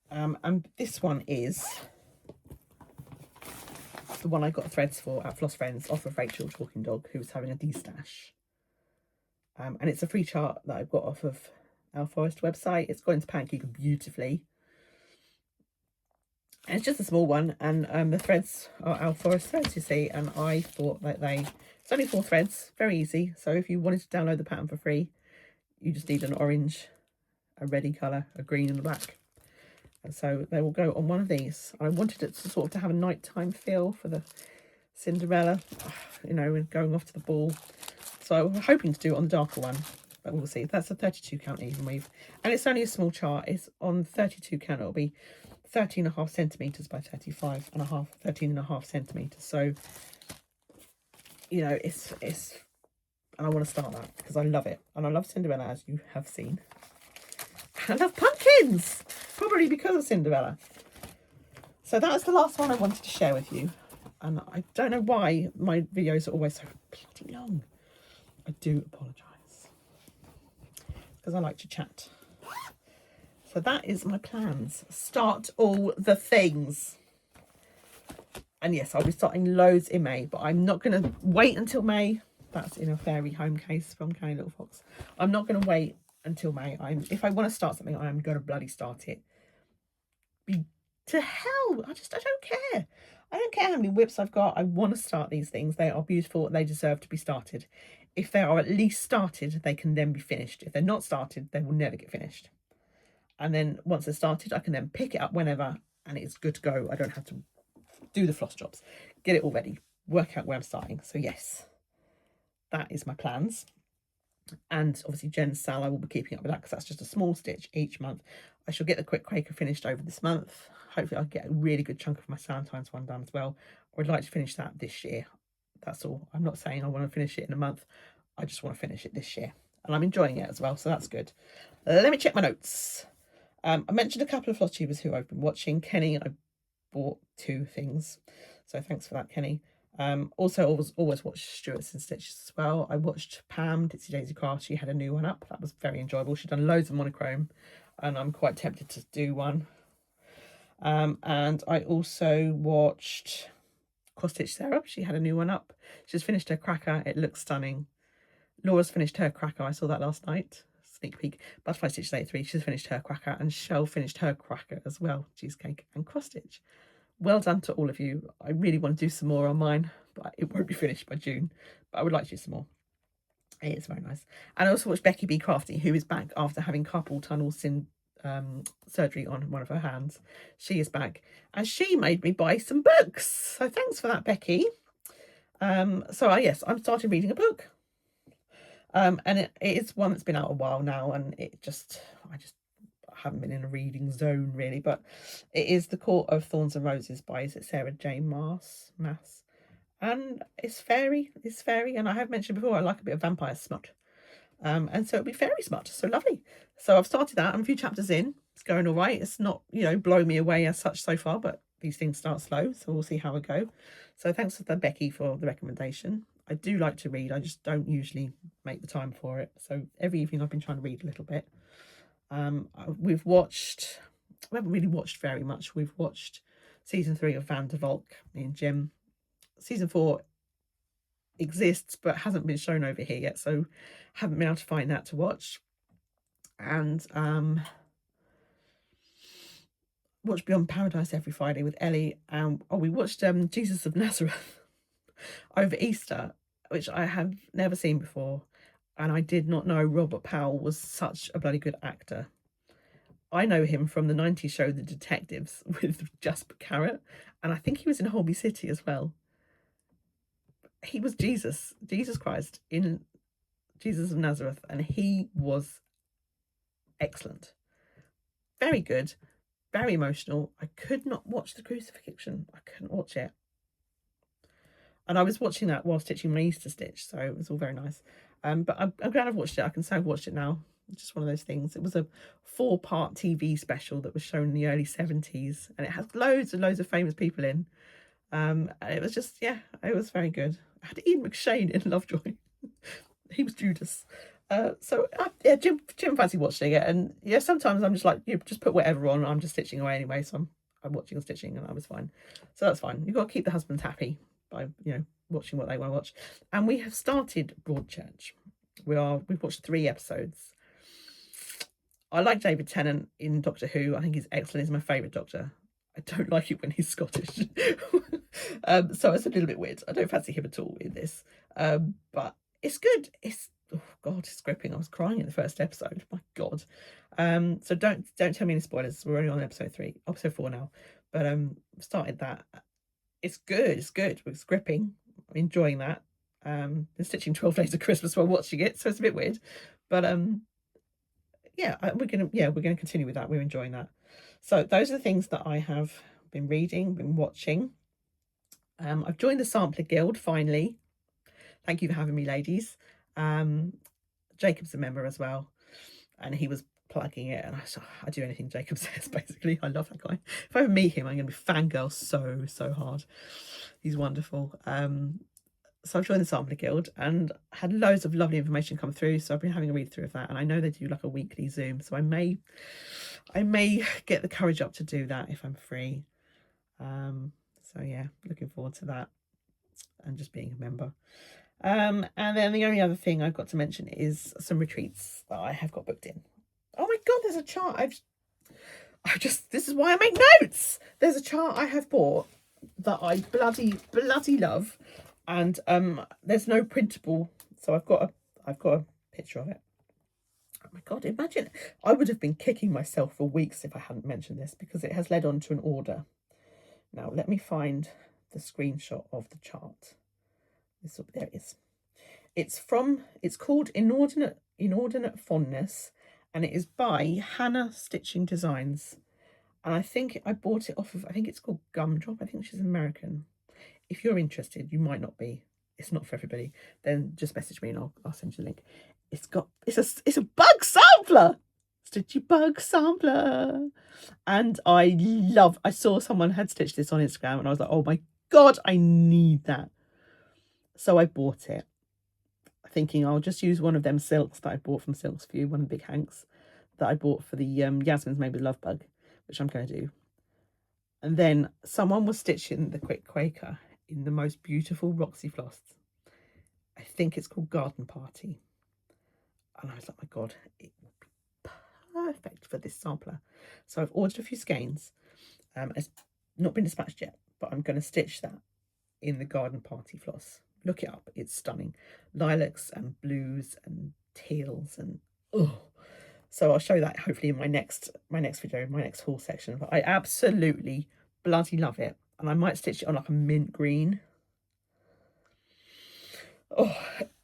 And this one is the one I got threads for at Floss Friends off of Rachel Talking Dog, who was having a D-stash. And it's a free chart that I've got off of our Forest website. It's got into Pancake beautifully. And it's just a small one, and the threads are our Forest threads, you see, and I thought that it's only 4 threads, very easy. So if you wanted to download the pattern for free, you just need an orange, a reddy colour, a green and a black. And so they will go on one of these. I wanted it to sort of to have a nighttime feel for the Cinderella, you know, going off to the ball. So I was hoping to do it on the darker one, but we'll see. That's a 32 count even weave, and it's only a small chart. It's on 32 count. It'll be 13.5 centimeters by 35.5, 13.5 centimeters. So, you know, it's, and I want to start that because I love it, and I love Cinderella, as you have seen. I love pumpkins, probably because of Cinderella. So that was the last one I wanted to share with you, and I don't know why my videos are always so bloody long. I do apologise because I like to chat. So that is my plans. Start all the things. And yes, I'll be starting loads in May, but I'm not going to wait until May. That's in a fairy home case from Canny Little Fox. I'm not going to wait until May. If I want to start something, I'm going to bloody start it. Be to hell. I don't care. I don't care how many whips I've got. I want to start these things. They are beautiful. They deserve to be started. If they are at least started, they can then be finished. If they're not started, they will never get finished. And then once they're started, I can then pick it up whenever, and it's good to go. I don't have to do the floss jobs, get it all ready, work out where I'm starting. So yes, that is my plans. And obviously Jen's sale, I will be keeping up with that because that's just a small stitch each month. I shall get the quick Quaker finished over this month. Hopefully I'll get a really good chunk of my Valentine's one done as well. I would like to finish that this year. That's all. I'm not saying I want to finish it in a month. I just want to finish it this year. And I'm enjoying it as well, so that's good. Let me check my notes. I mentioned a couple of floss tubers who I've been watching. Kenny, I bought 2 things, so thanks for that, Kenny. Also always watch Stuart's and Stitches as well. I watched Pam, Ditsy Daisy Craft. She had a new one up. That was very enjoyable. She'd done loads of monochrome, and I'm quite tempted to do one. And I also watched Cross Stitch Sarah. She had a new one up. She's finished her cracker. It looks stunning. Laura's finished her cracker. I saw that last night. Sneak peek. Butterfly Stitch 83. She's finished her cracker, and Shell finished her cracker as well. Cheesecake and cross stitch. Well done to all of you. I really want to do some more on mine, but it won't be finished by June. But I would like to do some more. It is very nice. And I also watched Becky B Crafty, who is back after having carpal tunnel surgery on one of her hands. She is back, and she made me buy some books. So thanks for that, Becky. Yes, I'm starting reading a book. And it is one that's been out a while now, and I just haven't been in a reading zone really, but it is The Court of Thorns and Roses by, is it Sarah J Maas, and it's fairy, and I have mentioned before I like a bit of vampire smut, and so it'll be fairy smut, so lovely. So I've started that. I'm a few chapters in. It's going all right. It's not, you know, blowing me away as such so far, but these things start slow, so we'll see how I go. So thanks to Becky for the recommendation. I do like to read. I just don't usually make the time for it. So every evening I've been trying to read a little bit. We haven't really watched very much. We've watched season 3 of Van der Valk, me and Jim. Season 4 exists but hasn't been shown over here yet, so haven't been able to find that to watch. And watch Beyond Paradise every Friday with Ellie. We watched Jesus of Nazareth over Easter, which I have never seen before, and I did not know Robert Powell was such a bloody good actor. I know him from the 90s show The Detectives with Jasper Carrot, and I think he was in Holby City as well. He was Jesus Christ in Jesus of Nazareth, and he was excellent. Very good, very emotional. I could not watch the crucifixion. I couldn't watch it. And I was watching that while stitching my Easter stitch, so it was all very nice. But I'm glad I've watched it. I can say I've watched it now. It's just one of those things. It was a 4-part TV special that was shown in the early 70s, and it has loads and loads of famous people in. And it was just, yeah, it was very good. I had Ian McShane in Lovejoy. He was Judas. Yeah, Jim fancy watching it, and yeah, sometimes I'm just like, you just put whatever on. I'm just stitching away anyway, so watching and stitching, and I was fine. So that's fine. You've got to keep the husbands happy by, you know, watching what they want to watch. And we have started Broadchurch. We've watched 3 episodes. I like David Tennant in Doctor Who. I think he's excellent. He's my favourite Doctor. I don't like it when he's Scottish. So it's a little bit weird. I don't fancy him at all in this. But it's good. Oh God, it's gripping. I was crying in the first episode. My God. So don't tell me any spoilers. We're only on episode 4 now. But started that. It's good. It's good. It's gripping. I'm enjoying that. Been stitching 12 Days of Christmas while watching it, so it's a bit weird. But yeah, we're gonna continue with that. We're enjoying that. So those are the things that I have been reading, been watching. I've joined the Sampler Guild finally. Thank you for having me, ladies. Jacob's a member as well, and he was plugging it, and I do anything Jacob says, basically. I love that guy. If I ever meet him, I'm going to be fangirl so hard. He's wonderful. So I've joined the Sampler Guild and had loads of lovely information come through, so I've been having a read through of that, and I know they do like a weekly Zoom, so I may get the courage up to do that if I'm free. So yeah, looking forward to that, and just being a member. And then the only other thing I've got to mention is some retreats that I have got booked in. Oh my God, there's a chart. This is why I make notes. There's a chart I have bought that I bloody love, and there's no printable, so I've got a picture of it. Oh my God, imagine, I would have been kicking myself for weeks if I hadn't mentioned this, because it has led on to an order. Now let me find the screenshot of the chart. There it is. It's called Inordinate Fondness, and it is by Hannah Stitching Designs. And I think I bought it off of, I think it's called Gumdrop. I think she's American. If you're interested, you might not be. It's not for everybody. Then just message me and I'll send you the link. It's a bug sampler. Stitchy bug sampler. And I saw someone had stitched this on Instagram, and I was like, oh my God, I need that. So I bought it, thinking I'll just use one of them silks that I bought from Silks View, one of the big hanks that I bought for the Yasmin's Made with Love bug, which I'm going to do. And then someone was stitching the Quaker in the most beautiful Roxy floss. I think it's called Garden Party. And I was like, my God, it would be perfect for this sampler. So I've ordered a few skeins. It's not been dispatched yet, but I'm going to stitch that in the Garden Party floss. Look it up, it's stunning. Lilacs and blues and teals, and so I'll show that hopefully in my next video, my next haul section. But I absolutely bloody love it, and I might stitch it on like a mint green. Oh,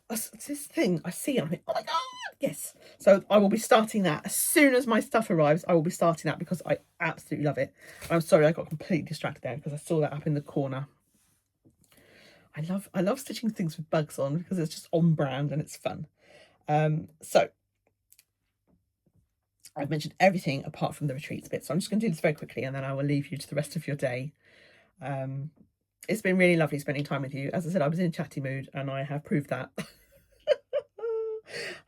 it's this thing I see and I think, oh my God, yes. So I will be starting that as soon as my stuff arrives. I will be starting that because I absolutely love it. I'm sorry I got completely distracted there because I saw that up in the corner. I love stitching things with bugs on because it's just on brand and it's fun. So I've mentioned everything apart from the retreats bit, so I'm just going to do this very quickly and then I will leave you to the rest of your day. It's been really lovely spending time with you. As I said, I was in a chatty mood and I have proved that.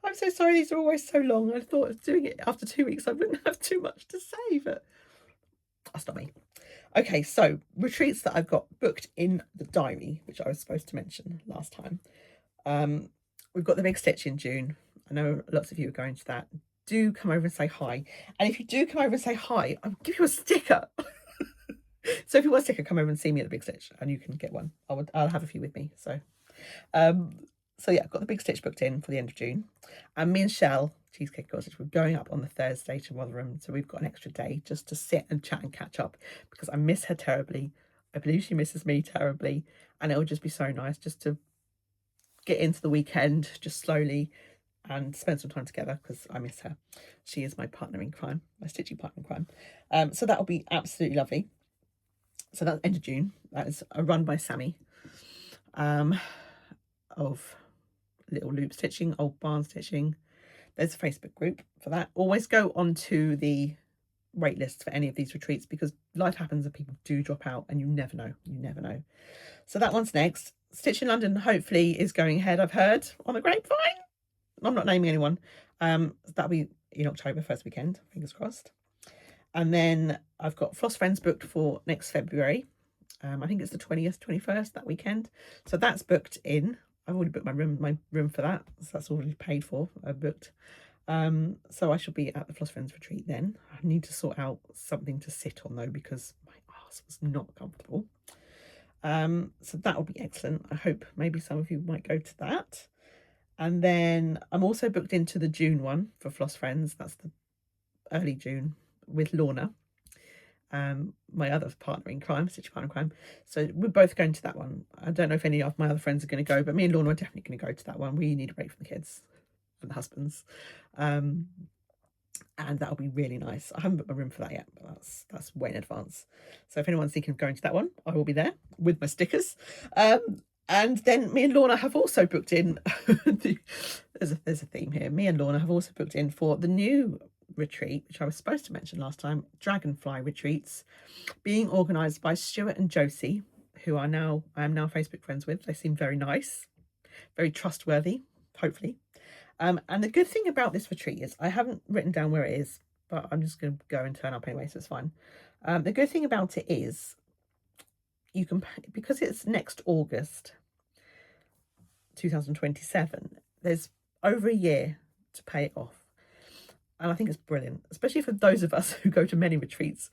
I'm so sorry these are always so long. I thought doing it after 2 weeks I wouldn't have too much to say, but that's not me. Okay, so retreats that I've got booked in the diary, which I was supposed to mention last time. We've got the big stitch in June. I know lots of you are going to that. Do come over and say hi. And if you do come over and say hi, I'll give you a sticker. So if you want a sticker, come over and see me at the big stitch and you can get one. I'll have a few with me. So yeah, I've got the big stitch booked in for the end of June. And me and Shell, Cheesecake Cottage, we're going up on the Thursday to Rotherham. So we've got an extra day just to sit and chat and catch up because I miss her terribly. I believe she misses me terribly. And it'll just be so nice just to get into the weekend just slowly and spend some time together because I miss her. She is my partner in crime, my stitching partner in crime. So that'll be absolutely lovely. So that's end of June. That is a run by Sammy of Little Loop Stitching, Old Barn Stitching. There's a Facebook group for that. Always go onto the wait list for any of these retreats because life happens and people do drop out and you never know. So that one's next. Stitch in London hopefully is going ahead, I've heard, on the grapevine. I'm not naming anyone. That'll be in October, first weekend, fingers crossed. And then I've got Floss Friends booked for next February. I think it's the 20th, 21st, that weekend. So that's booked in. I've already booked my room for that. So that's already paid for. I've booked. So I shall be at the Floss Friends retreat then. I need to sort out something to sit on though, because my arse was not comfortable. So that will be excellent. I hope maybe some of you might go to that. And then I'm also booked into the June one for Floss Friends. That's the early June with Lorna, my other partner in crime, Stitchy partner in crime. So we're both going to that one. I don't know if any of my other friends are going to go, but me and Lorna are definitely going to go to that one. We need a break from the kids and the husbands. And that'll be really nice. I haven't booked my room for that yet, but that's way in advance. So if anyone's thinking of going to that one, I will be there with my stickers. And then me and Lorna have also booked in. There's a theme here. Me and Lorna have also booked in for the new retreat, which I was supposed to mention last time, Dragonfly Retreats, being organised by Stuart and Josie, who I am now Facebook friends with. They seem very nice, very trustworthy, hopefully. And the good thing about this retreat is I haven't written down where it is, but I'm just going to go and turn up anyway, so it's fine. The good thing about it is you can, because it's next August 2027, there's over a year to pay it off. And I think it's brilliant, especially for those of us who go to many retreats.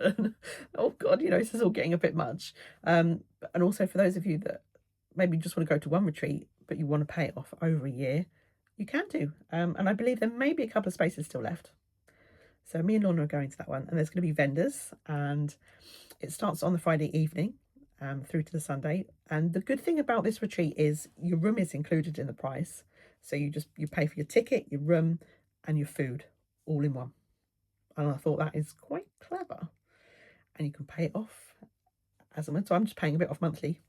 Oh God, this is all getting a bit much. And also for those of you that maybe just want to go to one retreat, but you want to pay it off over a year, you can do. And I believe there may be a couple of spaces still left. So me and Lorna are going to that one, and there's going to be vendors, and it starts on the Friday evening through to the Sunday. And the good thing about this retreat is your room is included in the price. So you pay for your ticket, your room, and your food all in one. And I thought that is quite clever. And you can pay it off as and when. So I'm just paying a bit off monthly,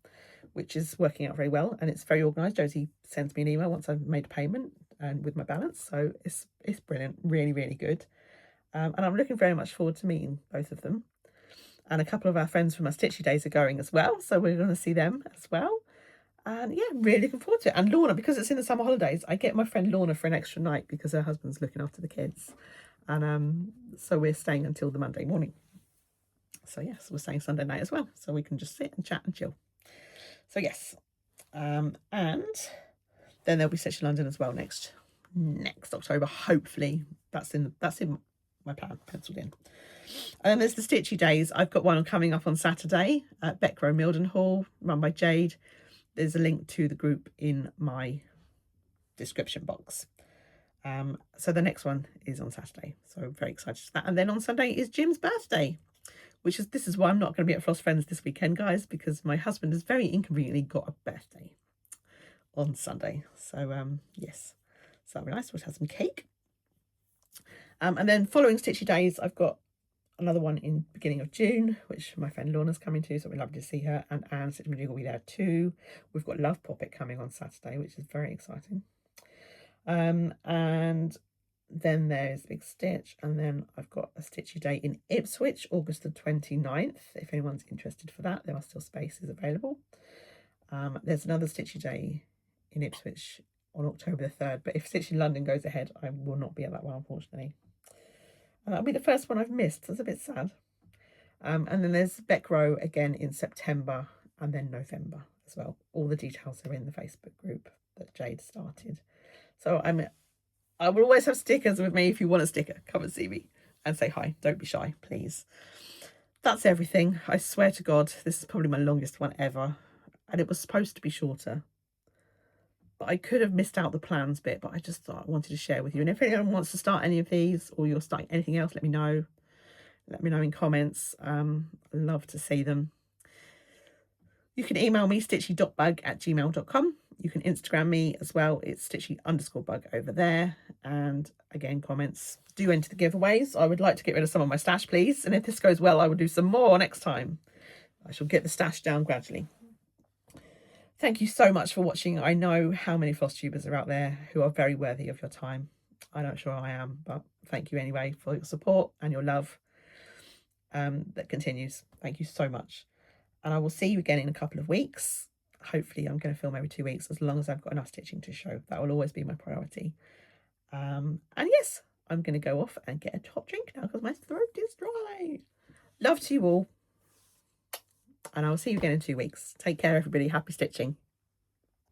which is working out very well, and it's very organised. Josie sends me an email once I've made a payment and with my balance, so it's brilliant, really, really good. And I'm looking very much forward to meeting both of them. And a couple of our friends from our Stitchy days are going as well, so we're going to see them as well. And yeah, really looking forward to it. And Lorna, because it's in the summer holidays, I get my friend Lorna for an extra night because her husband's looking after the kids. And so we're staying until the Monday morning. So yes, we're staying Sunday night as well, so we can just sit and chat and chill. So yes, and then there'll be Stitch London as well next October. Hopefully, that's in my plan, penciled in. And then there's the Stitchy Days. I've got one coming up on Saturday at Beckrow Mildenhall, run by Jade. There's a link to the group in my description box. So the next one is on Saturday, so I'm very excited for that. And then on Sunday is Jim's birthday, this is why I'm not going to be at Floss Friends this weekend, guys, because my husband has very inconveniently got a birthday on Sunday. So yes, so that'll be nice. We'll have some cake. And then following Stitchy Days, I've got another one in beginning of June, which my friend Lorna's coming to, so we're lovely to see her. And Anne Stitch will be there too. We've got Love Poppet coming on Saturday, which is very exciting. And then there's Big Stitch, and then I've got a Stitchy Day in Ipswich, August the 29th. If anyone's interested for that, there are still spaces available. There's another Stitchy Day in Ipswich on October the 3rd, but if Stitchy London goes ahead, I will not be at that one, unfortunately. And that'll be the first one I've missed. That's a bit sad. And then there's Beckrow again in September, and then November as well. All the details are in the Facebook group that Jade started. So I will always have stickers with me. If you want a sticker, come and see me and say hi. Don't be shy, please. That's everything. I swear to God, this is probably my longest one ever. And it was supposed to be shorter. But I could have missed out the plans bit, but I just thought I wanted to share with you. And if anyone wants to start any of these, or you're starting anything else, let me know. Let me know in comments. I'd love to see them. You can email me, stitchy.bug@gmail.com. You can Instagram me as well. It's stitchy_bug over there. And again, comments. Do enter the giveaways. I would like to get rid of some of my stash, please. And if this goes well, I will do some more next time. I shall get the stash down gradually. Thank you so much for watching. I know how many Flosstubers are out there who are very worthy of your time. I'm not sure I am, but thank you anyway for your support and your love that continues. Thank you so much. And I will see you again in a couple of weeks. Hopefully I'm going to film every 2 weeks, as long as I've got enough stitching to show. That will always be my priority. And yes, I'm going to go off and get a hot drink now because my throat is dry. Love to you all. And I'll see you again in 2 weeks. Take care, everybody. Happy stitching.